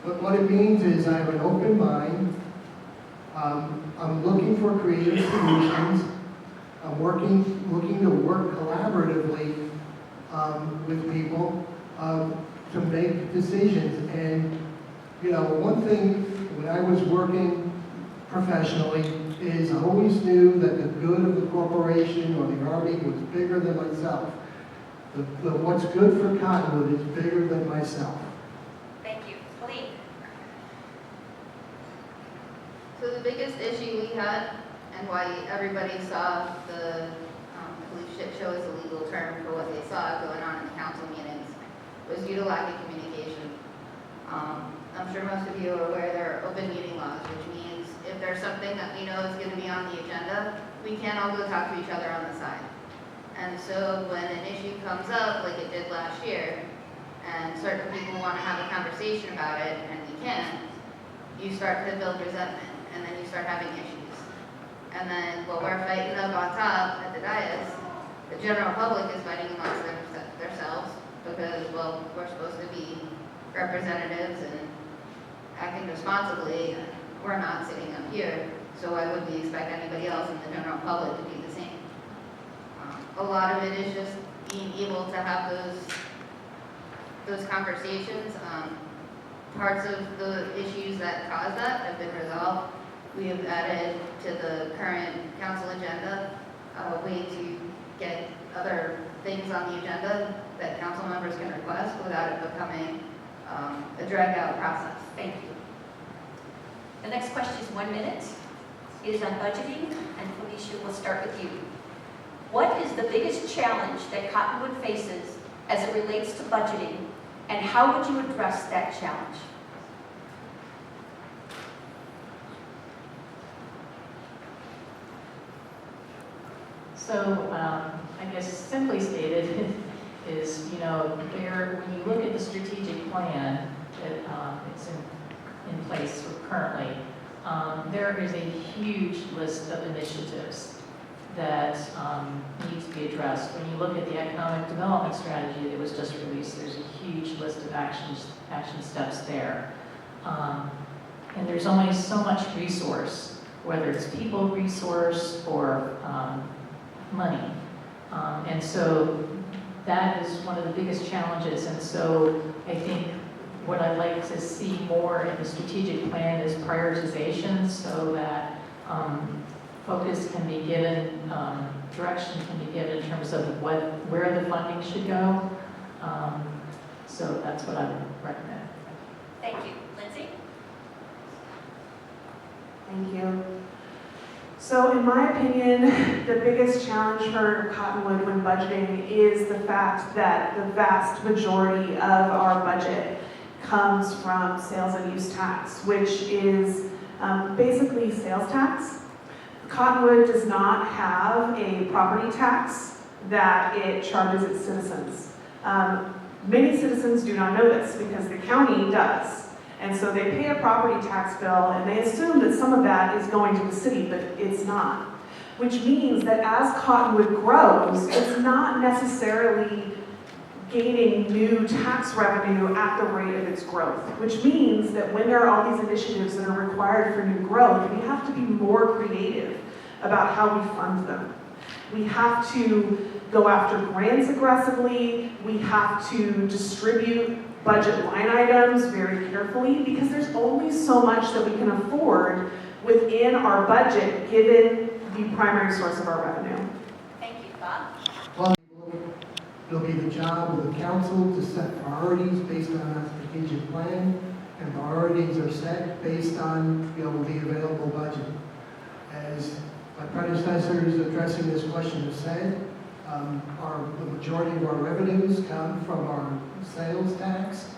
But what it means is I have an open mind. I'm looking for creative solutions. I'm looking to work collaboratively with people to make decisions. And one thing when I was working professionally is I always knew that the good of the corporation or the Army was bigger than myself. What's good for Cottonwood is bigger than myself. Thank you. Colleen? So the biggest issue we had, and why everybody saw the, I believe shit show is a legal term for what they saw going on in the council meetings, was due to lack of communication. I'm sure most of you are aware there are open meeting laws, which means if there's something that we know is going to be on the agenda, we can't all go talk to each other on the side. And so when an issue comes up, like it did last year, and certain people want to have a conversation about it, and we can't, you start to build resentment, and then you start having issues. And then while we're fighting up on top at the dais, the general public is fighting amongst themselves because, well, we're supposed to be representatives and acting responsibly, and we're not sitting up here, so why would we expect anybody else in the general public to do the same? A lot of it is just being able to have those conversations. Parts of the issues that cause that have been resolved. We have added to the current council agenda a way to get other things on the agenda that council members can request without it becoming a drag-out process. Thank you. The next question is 1 minute. It is on budgeting, and Felicia, we'll start with you. What is the biggest challenge that Cottonwood faces as it relates to budgeting, and how would you address that challenge? So, I guess simply stated is, when you look at the strategic plan that it's in place currently, there is a huge list of initiatives that need to be addressed. When you look at the economic development strategy that was just released, there's a huge list of action steps there. And there's only so much resource, whether it's people resource or money. And so that is one of the biggest challenges. And so I think what I'd like to see more in the strategic plan is prioritization, so that focus can be given, direction can be given in terms of where the funding should go. So that's what I would recommend. Thank you. Lindsay? Thank you. So in my opinion, the biggest challenge for Cottonwood when budgeting is the fact that the vast majority of our budget comes from sales and use tax, which is basically sales tax. Cottonwood does not have a property tax that it charges its citizens. Many citizens do not know this because the county does. And so they pay a property tax bill and they assume that some of that is going to the city, but it's not. Which means that as Cottonwood grows, it's not necessarily gaining new tax revenue at the rate of its growth. Which means that when there are all these initiatives that are required for new growth, we have to be more creative about how we fund them. We have to go after grants aggressively. We have to distribute budget line items very carefully because there's only so much that we can afford within our budget given the primary source of our revenue. Thank you. Bob? Well, it'll be the job of the council to set priorities based on that strategic plan, and priorities are set based on, the available budget. As my predecessors addressing this question have said, the majority of our revenues come from our sales tax.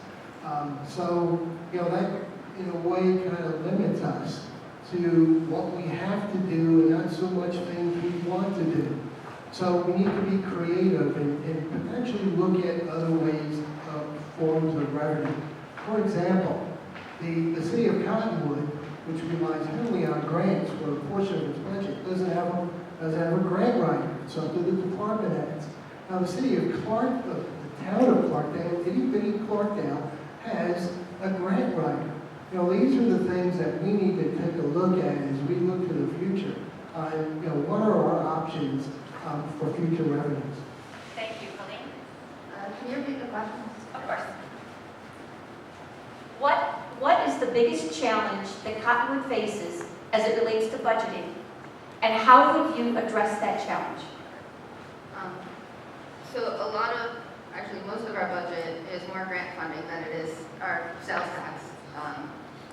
So, that in a way kind of limits us to what we have to do and not so much things we want to do. So we need to be creative and potentially look at other ways of forms of revenue. For example, the city of Cottonwood, which relies heavily on grants for a portion of its budget, doesn't have a grant writer. It's up to the department heads. Now the city of the town of Clarkdale, itty-bitty Clarkdale, has a grant writer. These are the things that we need to take a look at as we look to the future. What are our options for future revenues? Thank you. Colleen? Can you repeat the question? Of course. What is the biggest challenge that Cottonwood faces as it relates to budgeting? And how would you address that challenge? So actually most of our budget is more grant funding than it is our sales tax.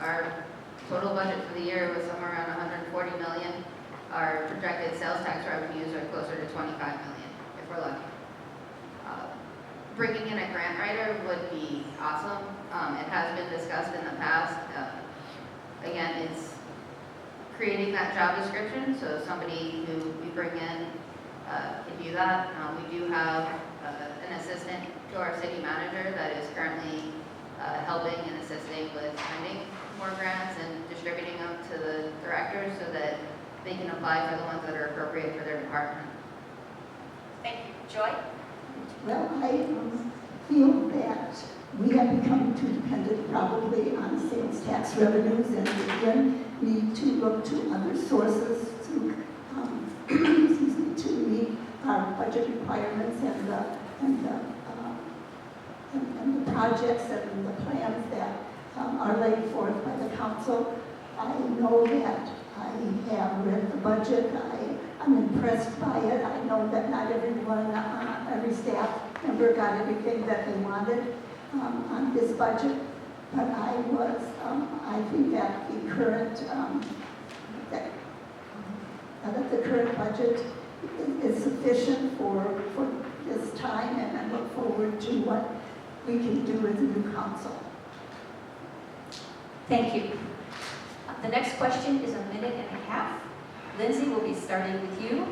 Our total budget for the year was somewhere around 140 million. Our projected sales tax revenues are closer to 25 million, if we're lucky. Bringing in a grant writer would be awesome. It has been discussed in the past. Again, it's creating that job description, so somebody who we bring in can do that. We do have an assistant to our city manager that is currently helping and assisting with finding more grants and distributing them to the directors so that they can apply for the ones that are appropriate for their department. Thank you. Joy? Well, I feel that we have become too dependent probably on sales tax revenues and again need to look to other sources to, to meet our budget requirements and the projects and the plans that are laid forth by the council. I know that I have read the budget. I'm impressed by it. I know that not everyone, every staff member got everything that they wanted on this budget, but I think that the current budget is sufficient for this time, and I look forward to what we can do as a new council. Thank you. The next question is a minute and a half. Lindsay will be starting with you,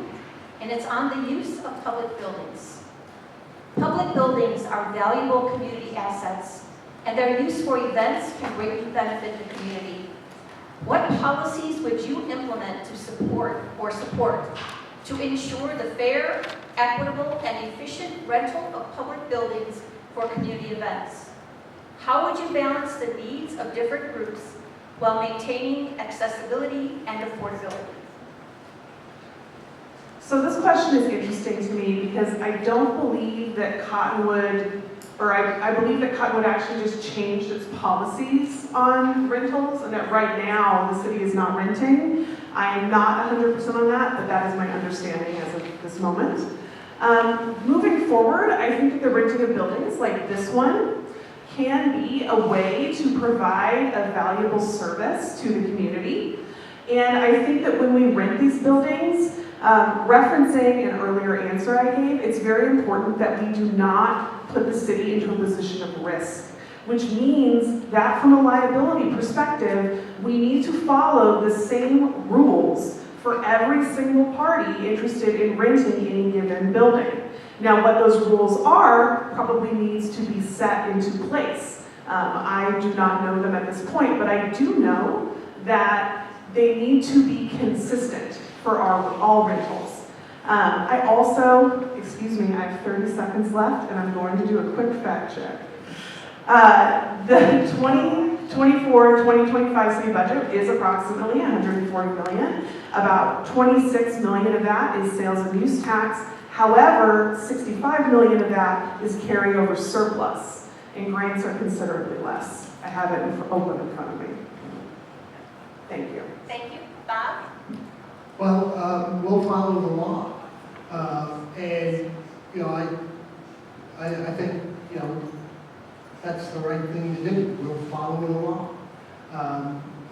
and it's on the use of public buildings. Public buildings are valuable community assets, and their use for events can greatly benefit the community. What policies would you implement to support to ensure the fair, equitable, and efficient rental of public buildings for community events? How would you balance the needs of different groups while maintaining accessibility and affordability? So this question is interesting to me because I don't believe that Cottonwood, or I believe that Cottonwood actually just changed its policies on rentals, and that right now the city is not renting. I am not 100% on that, but that is my understanding as of this moment. Moving forward, I think that the renting of buildings like this one can be a way to provide a valuable service to the community. And I think that when we rent these buildings, referencing an earlier answer I gave, it's very important that we do not put the city into a position of risk, which means that from a liability perspective, we need to follow the same rules for every single party interested in renting any given building. Now, what those rules are probably needs to be set into place. I do not know them at this point, but I do know that they need to be consistent for all rentals. I also, excuse me, I have 30 seconds left, and I'm going to do a quick fact check. The 2024-2025 city budget is approximately $140 million. About $26 million of that is sales and use tax. However, $65 million of that is carryover surplus, and grants are considerably less. I have it open in front of me. Thank you. Thank you. Bob? Well, we'll follow the law. And, you know, I think, you know, that's the right thing to do. We'll follow the law.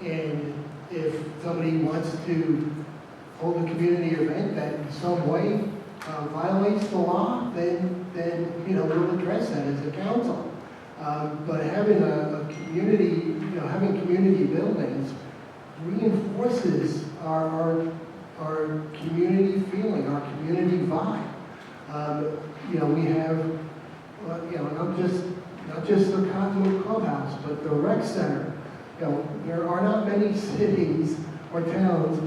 And if somebody wants to hold a community event that in some way violates the law, then you know, we'll address that as a council. But having a community, you know, having community buildings reinforces our community feeling, our community vibe. You know, we have, you know, not just the Cottonwood Clubhouse, but the rec center. You know, there are not many cities or towns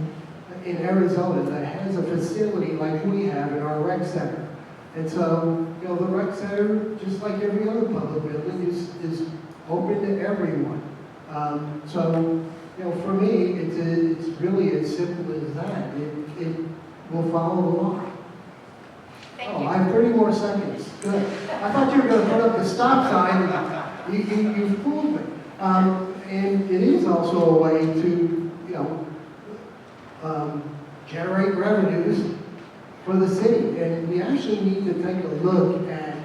in Arizona that has a facility like we have in our rec center. And so, you know, the rec center, just like every other public building, is open to everyone. So, you know, for me, it's really as simple as that. It will follow the law. Thank Oh, you. I have 30 more seconds. Good. I thought you were going to put up the stop sign. You fooled me. And it is also a way to, you know, generate revenues for the city. And we actually need to take a look at,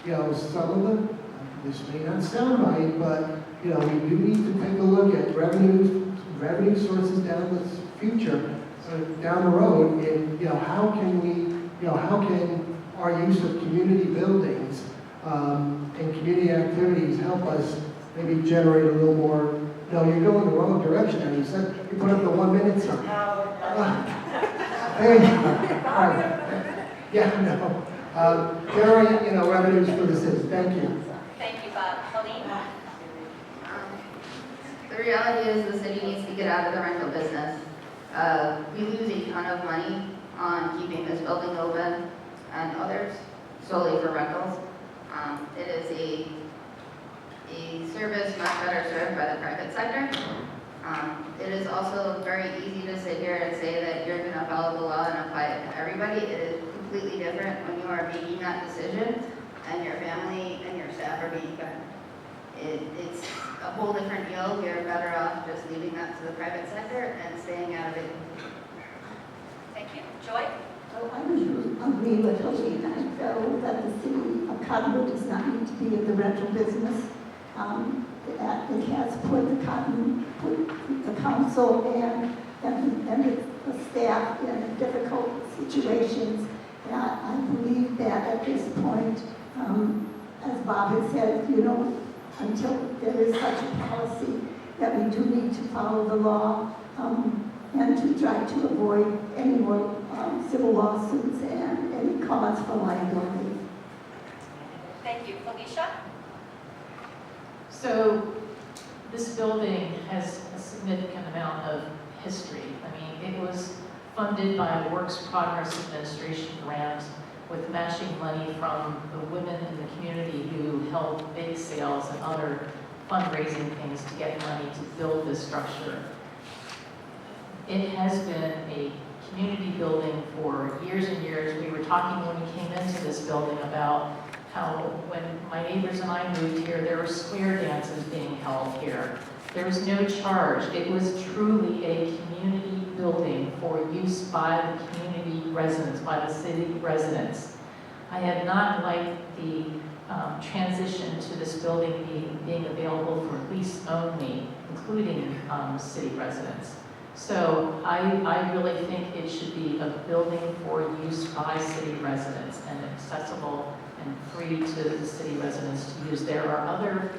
you know, some of them. This may not sound right, but, you know, we do need to take a look at revenue sources down the future, down the road, and, you know, how can our use of community buildings and community activities help us maybe generate a little more. No, you're going the wrong direction. And you said you put up the 1 minute sign. Thank you. All right. Yeah, no. Generate, you know, revenues for the city. Thank you. Thank you, Bob. Colleen? The reality is the city needs to get out of the rental business. We lose a ton of money on keeping this building open and others solely for rentals. It is a service much better served by the private sector. It is also very easy to sit here and say that you're going to follow the law and apply it to everybody. It is completely different when you are making that decision and your family and your staff are being fed. It's a whole different deal. You're better off just leaving that to the private sector and staying out of it. Thank you. Joy? So I would agree with Helene. I feel that the city of Cottonwood does not need to be in the rental business. That it has put the council and the staff in a difficult situations. And I believe that at this point, as Bob has said, you know, until there is such a policy, that we do need to follow the law and to try to avoid any more civil lawsuits and any cause for liability. Thank you. Felicia? So this building has a significant amount of history. I mean, it was funded by a Works Progress Administration grant with matching money from the women in the community who held bake sales and other fundraising things to get money to build this structure. It has been a community building for years and years. We were talking when we came into this building about how when my neighbors and I moved here, there were square dances being held here. There was no charge. It was truly a community building for use by the community residents, by the city residents. I have not liked the transition to this building being available for lease only, including city residents. So I really think it should be a building for use by city residents and accessible and free to the city residents to use. There are other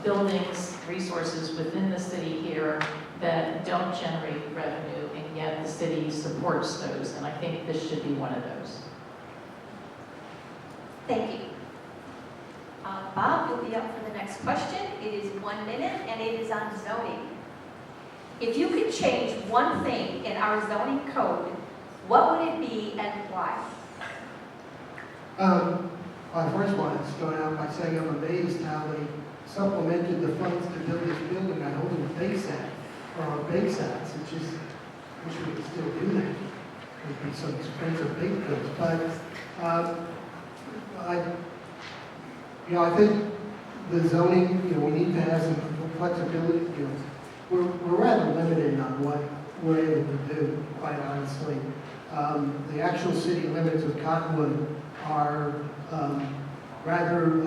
buildings, resources within the city here that don't generate revenue, and yet the city supports those, and I think this should be one of those. Thank you. Bob, you'll be up for the next question. It is 1 minute, and it is on zoning. If you could change one thing in our zoning code, what would it be and why? I first want to start out by saying I'm amazed how they supplemented the funds to build this building by holding a bake set or bake sets. It's just, wish we could still do that. It'd be some expensive baked goods, but I think the zoning, we need to have some flexibility. We're rather limited on what we're able to do, quite honestly. The actual city limits of Cottonwood are rather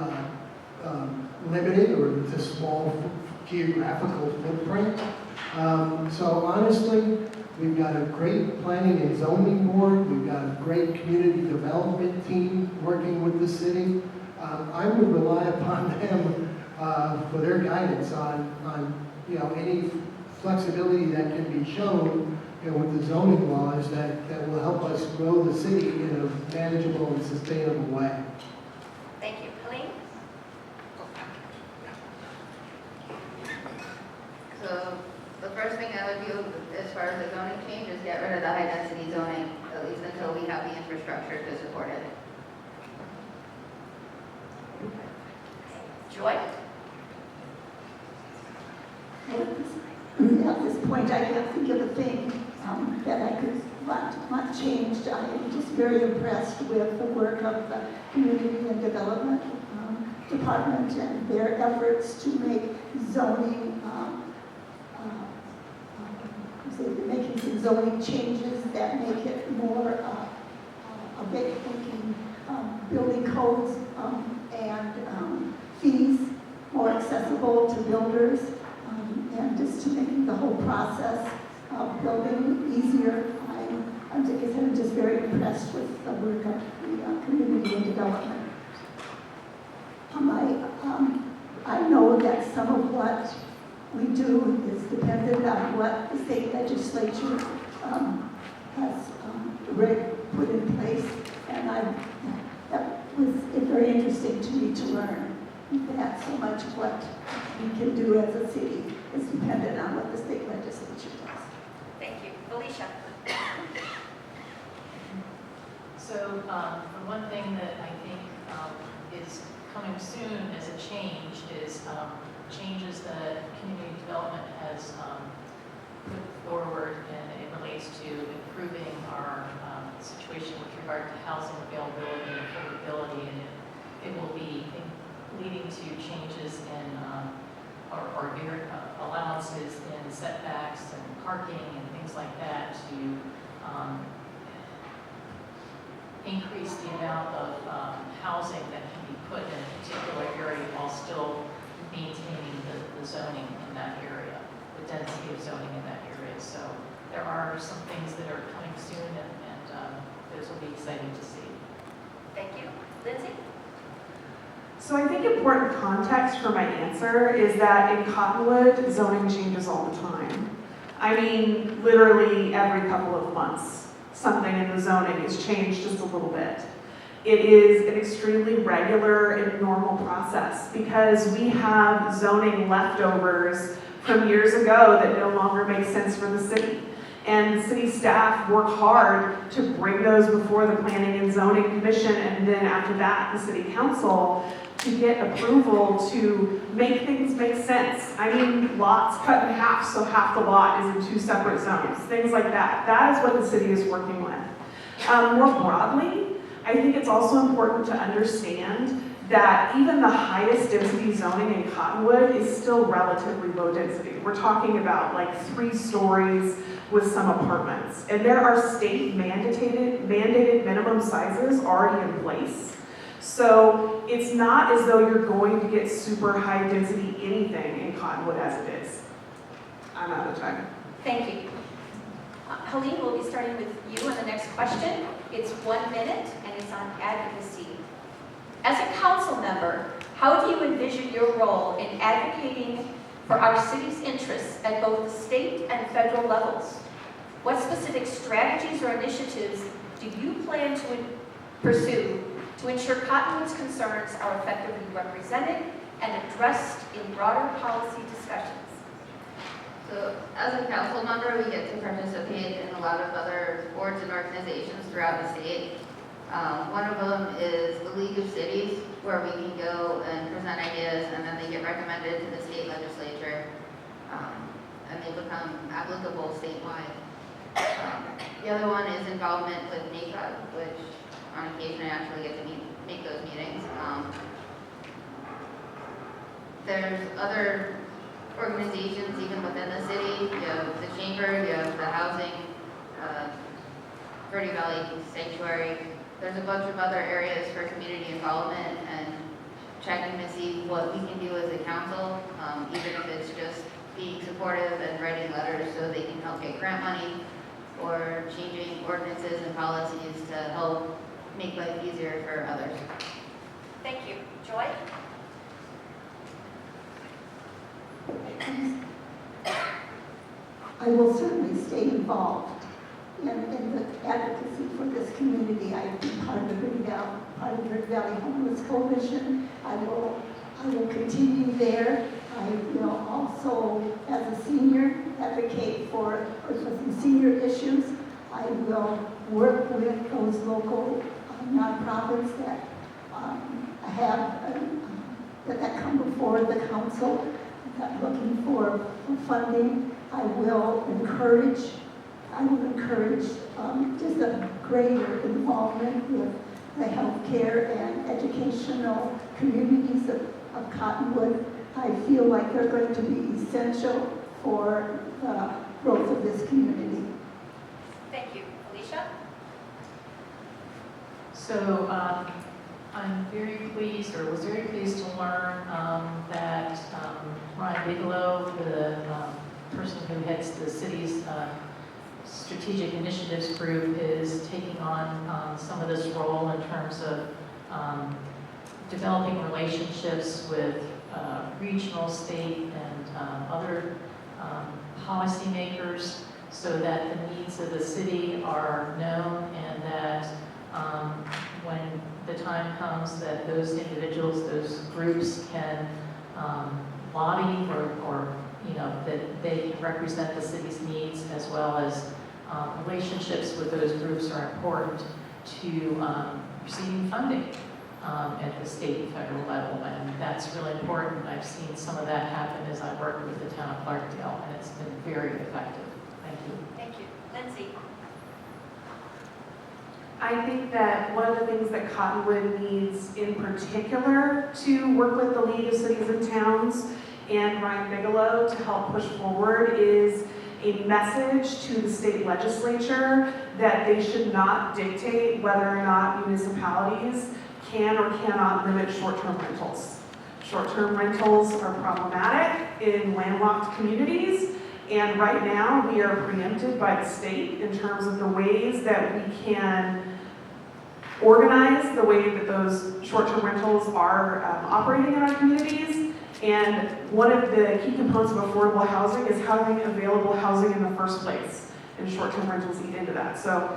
limited, or it's a small geographical footprint. So honestly, we've got a great planning and zoning board. We've got a great community development team working with the city. I would rely upon them for their guidance on any flexibility that can be shown with the zoning laws that will help us grow the city in a manageable and sustainable way. Thank you. Colleen? So the first thing I would do as far as the zoning change is get rid of the high density zoning, at least until we have the infrastructure to support it. Joy? At this point, I can't think of a thing that I could want changed. I am just very impressed with the work of the Community and Development Department and their efforts to make zoning, making some zoning changes that make it more making building codes and fees more accessible to builders. And just to make the whole process of building easier. I'm just very impressed with the work of the Community and Development. I know that some of what we do is dependent on what the state legislature has put in place, and that was very interesting to me to learn that so much of what we can do as a city is dependent on what the state legislature does. Thank you. Felicia? So the one thing that I think is coming soon as a change is changes that community development has put forward, and it relates to improving our situation with regard to housing availability and affordability, and it will be leading to changes in or allowances in setbacks and parking and things like that to increase the amount of housing that can be put in a particular area while still maintaining the zoning in that area, the density of zoning in that area. So there are some things that are coming Lindsay? So I think important context for my answer is that in Cottonwood, zoning changes all the time. I mean, literally every couple of months, something in the zoning is changed just a little bit. It is an extremely regular and normal process because we have zoning leftovers from years ago that no longer make sense for the city. And the city staff work hard to bring those before the Planning and Zoning Commission, and then after that, the city council, to get approval to make things make sense. I mean, lots cut in half, so half the lot is in two separate zones, things like that. That is what the city is working with. More broadly, I think it's also important to understand that even the highest density zoning in Cottonwood is still relatively low density. We're talking about like 3 stories with some apartments. And there are state mandated minimum sizes already in place. So it's not as though you're going to get super high density anything in Cottonwood as it is. I'm out of time. Thank you. Helene, we'll be starting with you on the next question. It's 1 minute and it's on advocacy. As a council member, how do you envision your role in advocating for our city's interests at both the state and federal levels? What specific strategies or initiatives do you plan to pursue to ensure Cottonwood's concerns are effectively represented and addressed in broader policy discussions? So as a council member, we get to participate in a lot of other boards and organizations throughout the state. One of them is the League of Cities, where we can go and present ideas and then they get recommended to the state legislature and they become applicable statewide. The other one is involvement with NACOG, which on occasion I actually get to make those meetings. There's other organizations even within the city. You have the chamber, you have the housing, Verde Valley Sanctuary. There's a bunch of other areas for community involvement and checking to see what we can do as a council, even if it's just being supportive and writing letters so they can help get grant money or changing ordinances and policies to help make life easier for others. Thank you. Joy? I will certainly stay involved in the advocacy for this community. I've been part of the Verde Valley Homeless Coalition. I will continue there. I will also, as a senior, advocate for some senior issues. I will work with those local nonprofits that that come before the council looking for funding. I will encourage just a greater involvement with the healthcare and educational communities of Cottonwood. I feel like they're going to be essential for the growth of this community. Thank you. Alicia? So I'm very pleased, or was very pleased to learn that Ryan Bigelow, the person who heads the city's strategic initiatives group, is taking on some of this role in terms of developing relationships with regional, state, and other policymakers so that the needs of the city are known and that when the time comes that those individuals, those groups can lobby or that they can represent the city's needs, as well as relationships with those groups are important to receiving funding at the state and federal level, and that's really important. I've seen some of that happen as I worked with the town of Clarkdale, and it's been very effective. Thank you. Thank you. Lindsay? I think that one of the things that Cottonwood needs in particular to work with the League of Cities and Towns and Ryan Bigelow to help push forward is a message to the state legislature that they should not dictate whether or not municipalities can or cannot limit short-term rentals. Short-term rentals are problematic in landlocked communities, and right now we are preempted by the state in terms of the ways that we can organize the way that those short-term rentals are operating in our communities. And one of the key components of affordable housing is having available housing in the first place. And short-term rentals eat into that. So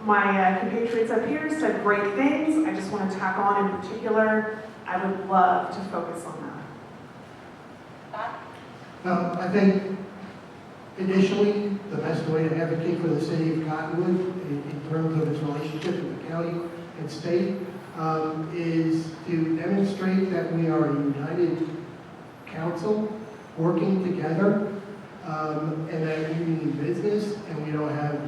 my compatriots up here said great things. I just want to tack on in particular, I would love to focus on that. I think initially, the best way to advocate for the city of Cottonwood in terms of its relationship with the county and state is to demonstrate that we are a united council working together and that we mean business and we don't have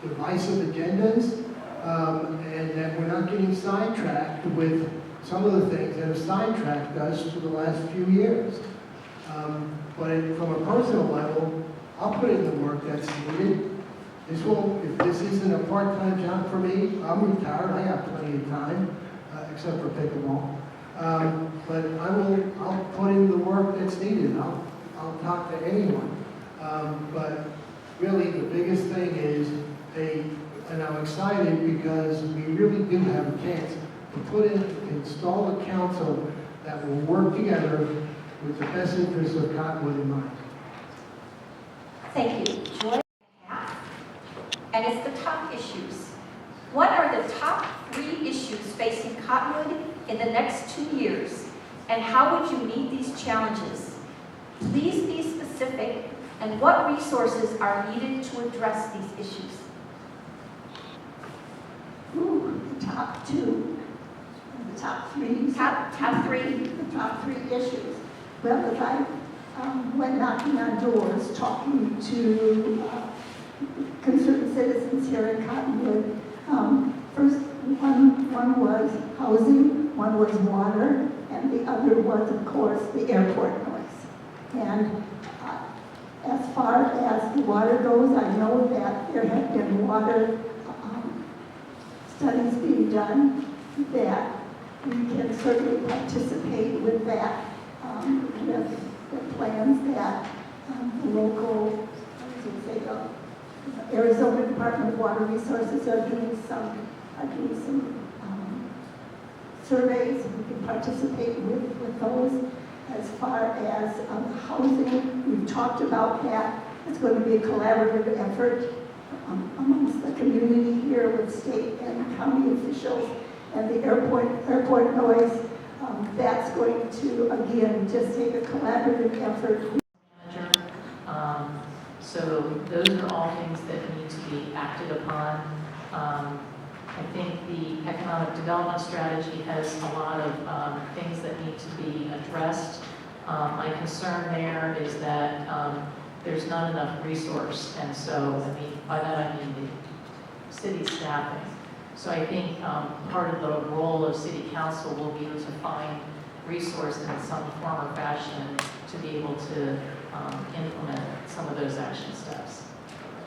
divisive agendas and that we're not getting sidetracked with some of the things that have sidetracked us for the last few years. But from a personal level, I'll put in the work that's needed. If this isn't a part-time job for me, I'm retired, I have plenty of time, except for pickleball. But I'll put in the work that's needed. I'll talk to anyone. But really, the biggest thing is, and I'm excited because we really do have a chance to install a council that will work together with the best interests of Cottonwood in mind. Thank you. Joy, and it's the top issues. What are the top 3 issues facing Cottonwood in the next 2 years? And how would you meet these challenges? Please be specific, and what resources are needed to address these issues? Ooh, the top 2, the top 3. Top 3. The top 3 issues. Well, as I went knocking on doors, talking to concerned citizens here in Cottonwood, first one was housing, one was water, and the other was, of course, the airport noise. And as far as the water goes, I know that there have been water studies being done, that we can certainly participate with that, with the plans that the local, the Arizona Department of Water Resources are doing some surveys, and we can participate with those. As far as housing, we've talked about that. It's going to be a collaborative effort amongst the community here with state and county officials, and the airport noise. That's going to, again, just take a collaborative effort. Manager. So those are all things that need to be acted upon. I think the economic development strategy has a lot of things that need to be addressed. My concern there is that there's not enough resource, and so, by that I mean the city staffing. So I think part of the role of city council will be to find resources in some form or fashion to be able to implement some of those action steps.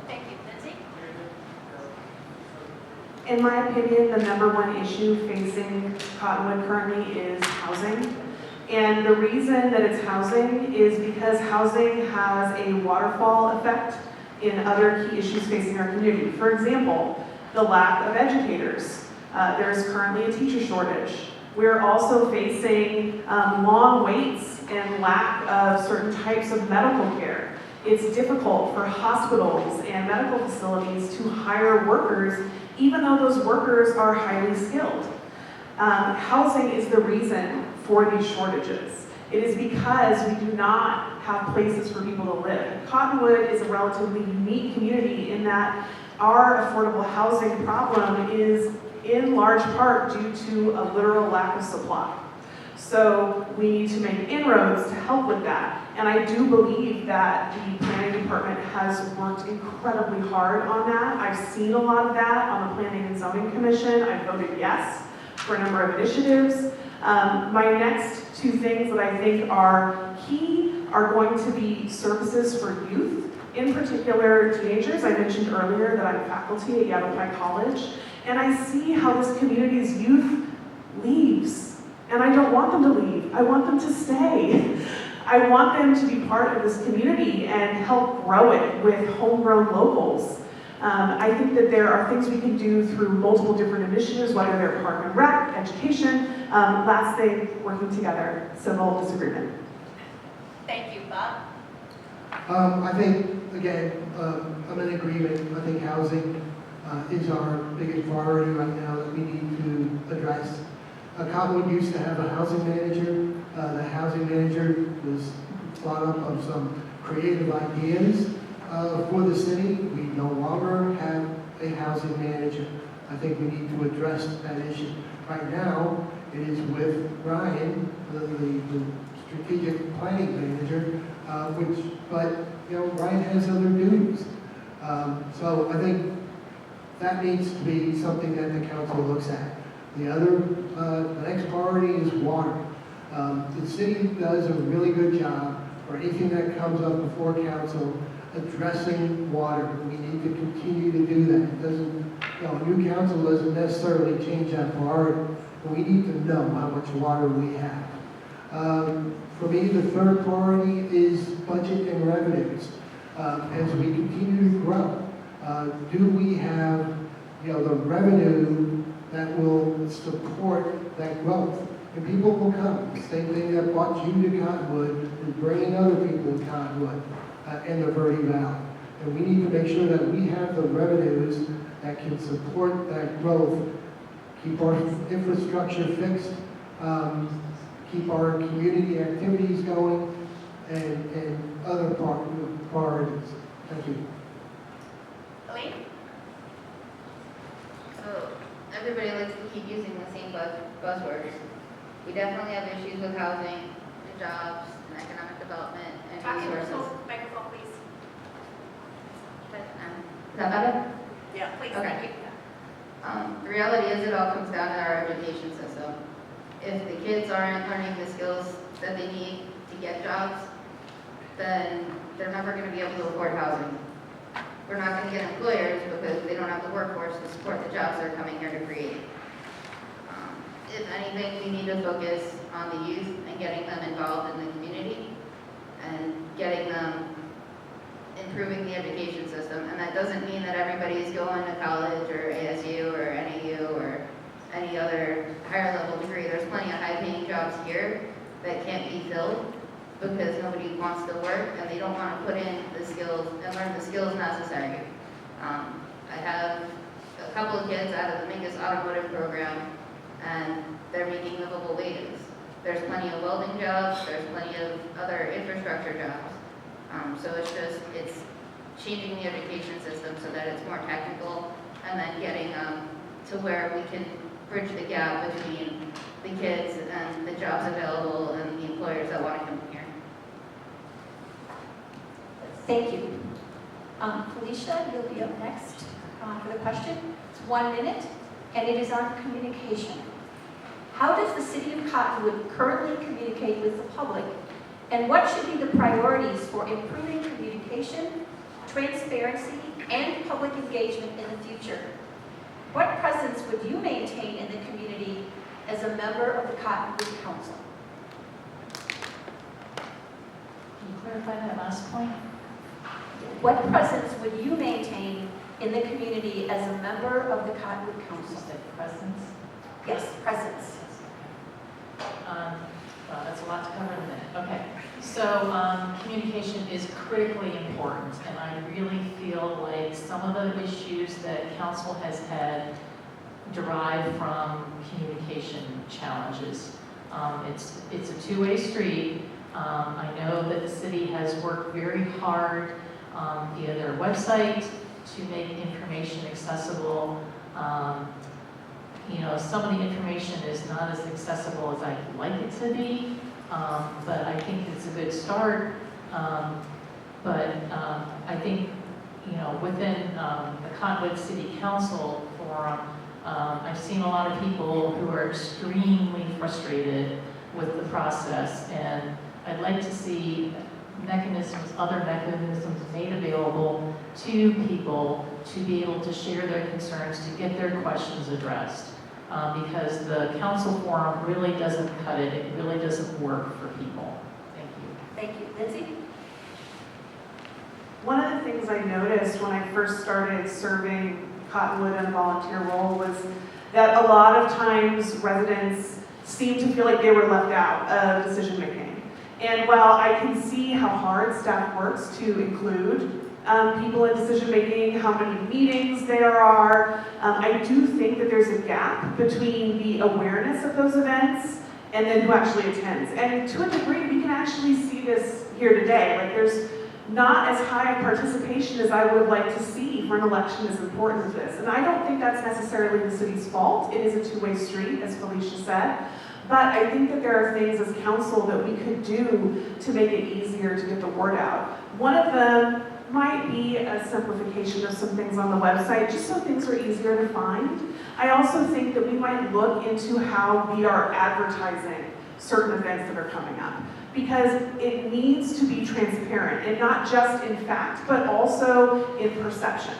Thank you. Lindsay? In my opinion, the #1 issue facing Cottonwood currently is housing. And the reason that it's housing is because housing has a waterfall effect in other key issues facing our community. For example, the lack of educators. There's currently a teacher shortage. We're also facing long waits and lack of certain types of medical care. It's difficult for hospitals and medical facilities to hire workers, even though those workers are highly skilled. Housing is the reason for these shortages. It is because we do not have places for people to live. Cottonwood is a relatively unique community in that our affordable housing problem is in large part due to a literal lack of supply. So we need to make inroads to help with that. And I do believe that the planning department has worked incredibly hard on that. I've seen a lot of that on the Planning and Zoning Commission. I voted yes for a number of initiatives. My next 2 things that I think are key are going to be services for youth, in particular teenagers. I mentioned earlier that I'm faculty at Yavapai College, and I see how this community's youth leaves. And I don't want them to leave. I want them to stay. I want them to be part of this community and help grow it with homegrown locals. I think that there are things we can do through multiple different initiatives, whether they're Park and Rec, education. Last thing, working together, civil disagreement. Thank you, Bob. I think, again, I'm in agreement. I think housing is our biggest priority right now that we need to address. Cottonwood used to have a housing manager. The housing manager was brought up of some creative ideas for the city. We no longer have a housing manager. I think we need to address that issue. Right now, it is with Ryan, the strategic planning manager, but Ryan has other duties. So I think that needs to be something that the council looks at. The next priority is water. The city does a really good job for anything that comes up before council addressing water. We need to continue to do that. It doesn't, a new council doesn't necessarily change that priority, but we need to know how much water we have. For me, the third priority is budget and revenues. As we continue to grow, do we have, the revenue that will support that growth? And people will come. The same thing that brought you to Cottonwood is bringing other people to Cottonwood and the Verde Valley. And we need to make sure that we have the revenues that can support that growth, keep our infrastructure fixed, keep our community activities going, and other priorities. Thank you. Elaine? So everybody likes to keep using the same buzzwords. We definitely have issues with housing and jobs and economic development and Talk into resources. the microphone, please. Is that better? Yeah, please. Okay. Thank you. The reality is it all comes down to our education system. If the kids aren't learning the skills that they need to get jobs, then they're never going to be able to afford housing. We're not going to get employers because they don't have the workforce to support the jobs they're coming here to create. If anything, we need to focus on the youth and getting them involved in the community and getting them improving the education system. And that doesn't mean that everybody's going to college or ASU or NAU or any other higher level degree. There's plenty of high paying jobs here that can't be filled because nobody wants to work and they don't want to put in the skills and learn the skills necessary. I have a couple of kids out of the Mingus Automotive program and they're making livable wages. There's plenty of welding jobs, there's plenty of other infrastructure jobs. So it's changing the education system so that it's more technical and then getting to where we can bridge the gap between the kids and the jobs available and the employers that want to come here. Thank you. Felicia, you'll be up next for the question. It's 1 minute, and it is on communication. How does the city of Cottonwood currently communicate with the public, and what should be the priorities for improving communication, transparency, and public engagement in the future? What presence would you maintain in the community as a member of the Cottonwood Council? Can you clarify that last point? What presence would you maintain in the community as a member of the Cottonwood You Council? said presence. Yes, presence. Well, that's a lot to cover in a minute. Okay, so communication is critically important, and I really feel like some of the issues that council has had derive from communication challenges. It's a two-way street. I know that the city has worked very hard via their website to make information accessible. Some of the information is not as accessible as I'd like it to be, but I think it's a good start. But I think, within the Cottonwood City Council forum, I've seen a lot of people who are extremely frustrated with the process, and I'd like to see other mechanisms made available to people to be able to share their concerns, to get their questions addressed. Because the council forum really doesn't cut it. It really doesn't work for people. Thank you. Thank you. Lindsay? One of the things I noticed when I first started serving Cottonwood in a volunteer role was that a lot of times residents seemed to feel like they were left out of decision making. And while I can see how hard staff works to include people in decision making, how many meetings there are, I do think that there's a gap between the awareness of those events and then who actually attends. And to a degree, we can actually see this here today. Like, there's not as high a participation as I would like to see for an election as important as this. And I don't think that's necessarily the city's fault. It is a two-way street, as Felicia said. But I think that there are things as council that we could do to make it easier to get the word out. One of them might be a simplification of some things on the website, just so things are easier to find. I also think that we might look into how we are advertising certain events that are coming up, because it needs to be transparent, and not just in fact, but also in perception.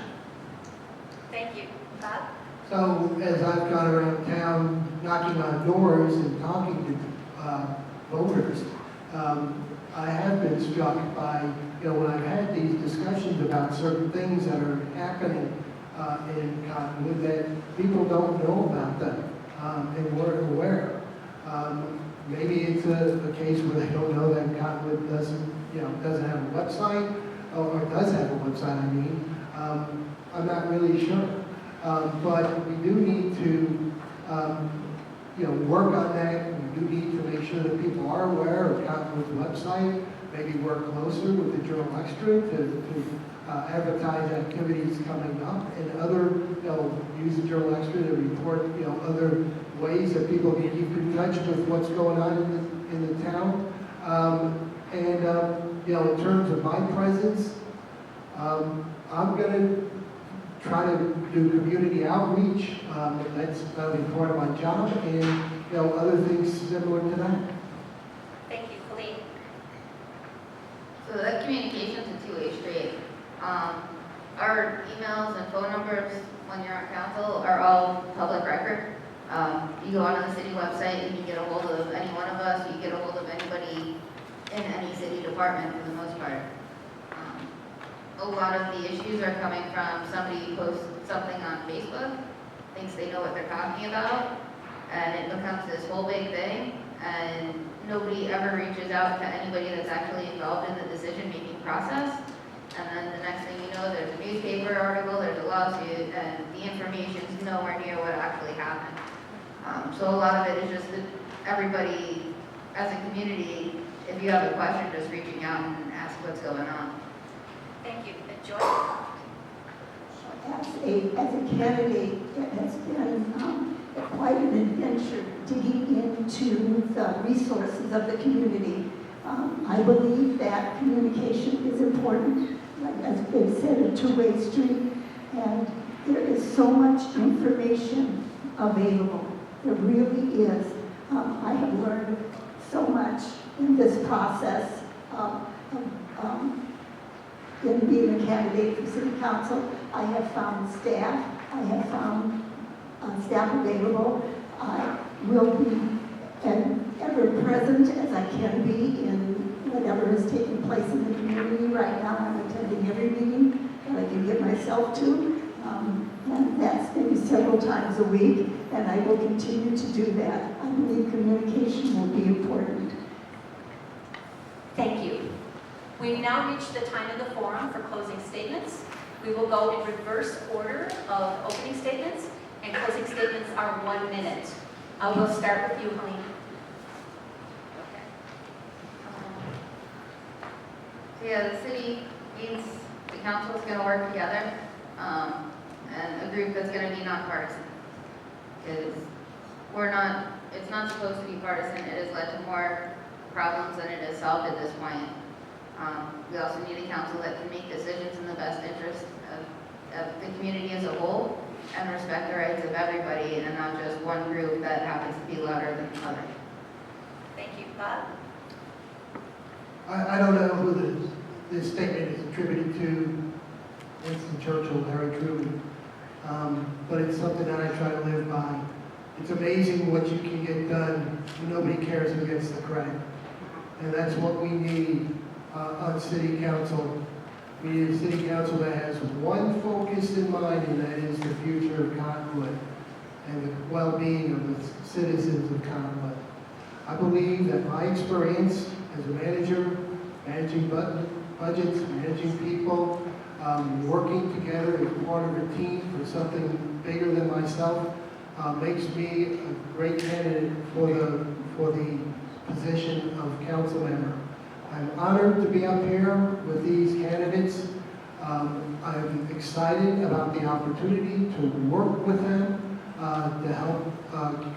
Thank you. Bob? So as I've gone around town knocking on doors and talking to voters, I have been struck by, when I've had these discussions about certain things that are happening in Cottonwood that people don't know about them and weren't aware. Maybe it's a case where they don't know that Cottonwood doesn't have a website, or does have a website, I mean. I'm not really sure. But we do need to, work on that. We do need to make sure that people are aware of Cottonwood's website, maybe work closer with the Journal Extra to advertise activities coming up, and other, use the Journal Extra to report, other ways that people can keep in touch with what's going on in the town. In terms of my presence, I'm going to try to do community outreach. That'll be part of my job, and other things similar to that. Thank you. Colleen? So that communication's a two-way street. Our emails and phone numbers when you're on council are all public record. You go onto the city website and you get a hold of any one of us, you get a hold of anybody in any city department for the most part. A lot of the issues are coming from somebody posts something on Facebook, thinks they know what they're talking about, and it becomes this whole big thing, and nobody ever reaches out to anybody that's actually involved in the decision-making process. And then the next thing you know, there's a newspaper article, there's a lawsuit, and the information's nowhere near what actually happened. So a lot of it is just that everybody, as a community, if you have a question, just reaching out and ask what's going on. Thank you. And Joy? As a candidate, it has been quite an adventure digging into the resources of the community. I believe that communication is important, like as they said, a two-way street, and there is so much information available. There really is. I have learned so much in this process in being a candidate for city council. I have found staff. I have found staff available. I will be ever present as I can be in whatever is taking place in the community. Right now, I'm attending every meeting that I can get myself to, and that's maybe several times a week, and I will continue to do that. I believe communication will be important. Thank you. We've now reached the time of the forum for closing statements. We will go in reverse order of opening statements, and closing statements are 1 minute. We'll start with you, Helene. Okay. So yeah, the city means the council is going to work together, and a group that's going to be nonpartisan. Because it's not supposed to be partisan. It has led to more problems than it has solved at this point. We also need a council that can make decisions in the best interest of the community as a whole and respect the rights of everybody, and not just one group that happens to be louder than the other. Thank you. Bob? I don't know who this statement is attributed to, Winston Churchill, Harry Truman, but it's something that I try to live by. It's amazing what you can get done when nobody cares who gets the credit. And that's what we need on city council. We need a city council that has one focus in mind, and that is the future of Cottonwood and the well-being of the citizens of Cottonwood. I believe that my experience as a manager, managing budgets, managing people, working together as part of a team for something bigger than myself, makes me a great candidate for the position of council member. I'm honored to be up here with these candidates. I'm excited about the opportunity to work with them to help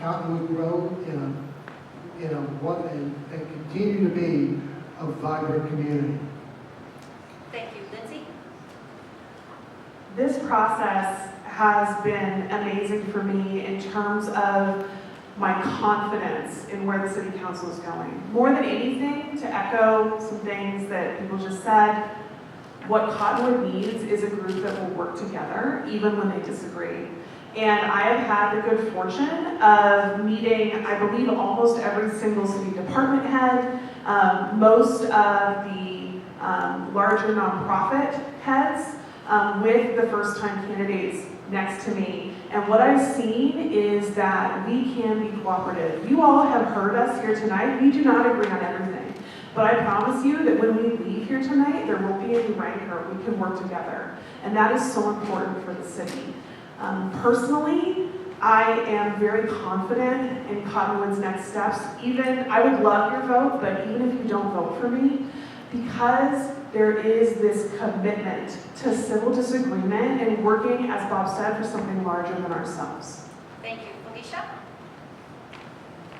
Cottonwood grow and continue to be a vibrant community. Thank you. Lindsay? This process has been amazing for me in terms of my confidence in where the city council is going. More than anything, to echo some things that people just said, what Cottonwood needs is a group that will work together, even when they disagree. And I have had the good fortune of meeting, I believe, almost every single city department head, most of the larger nonprofit heads, with the first-time candidates next to me. And what I've seen is that we can be cooperative. You all have heard us here tonight. We do not agree on everything. But I promise you that when we leave here tonight, there won't be any rancor. We can work together. And that is so important for the city. Personally, I am very confident in Cottonwood's next steps. I would love your vote, but even if you don't vote for me, because there is this commitment to civil disagreement and working, as Bob said, for something larger than ourselves. Thank you. Felicia?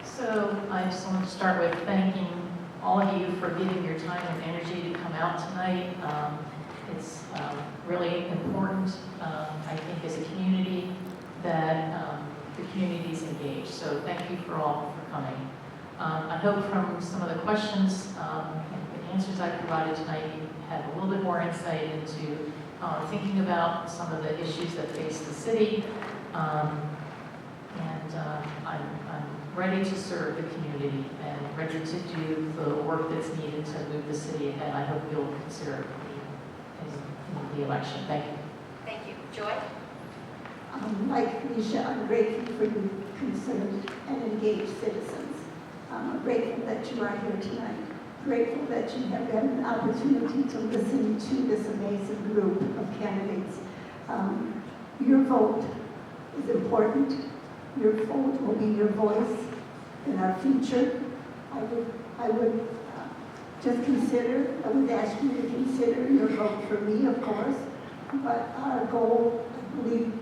So I just want to start with thanking all of you for giving your time and energy to come out tonight. It's really important, I think, as a community that the community is engaged. So thank you for all for coming. I hope from some of the questions and the answers I provided tonight, you had a little bit more insight into thinking about some of the issues that face the city. I'm ready to serve the community and ready to do the work that's needed to move the city ahead. I hope you'll consider me in the election. Thank you. Thank you. Joy? Like Felicia, I'm grateful for you concerned and engaged citizens. I'm grateful that you are here tonight. Grateful that you have had an opportunity to listen to this amazing group of candidates. Your vote is important. Your vote will be your voice in our future. I would just consider, I would ask you to consider your vote for me, of course, but our goal, I believe,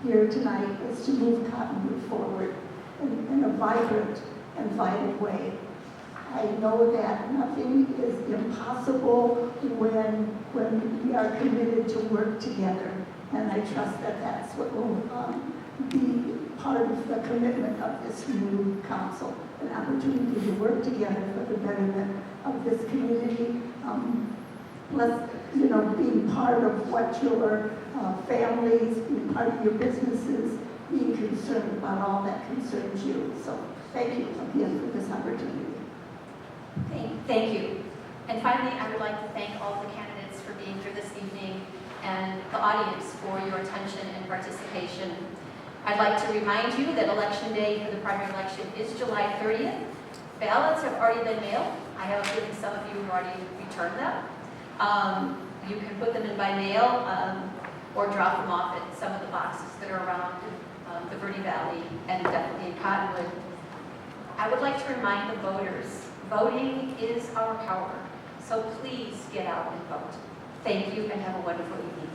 here tonight is to move Cottonwood forward in a vibrant and vital way. I know that nothing is impossible when we are committed to work together, and I trust that that's what will be part of the commitment of this new council, an opportunity to work together for the betterment of this community, plus, being part of what your families, being part of your businesses, being concerned about all that concerns you. So thank you again for this opportunity. Thank you. And finally, I would like to thank all of the candidates for being here this evening and the audience for your attention and participation. I'd like to remind you that Election Day for the primary election is July 30th. Ballots have already been mailed. I have a feeling some of you have already returned them. You can put them in by mail or drop them off at some of the boxes that are around the Verde Valley and definitely in Cottonwood. I would like to remind the voters, voting is our power. So please get out and vote. Thank you and have a wonderful evening.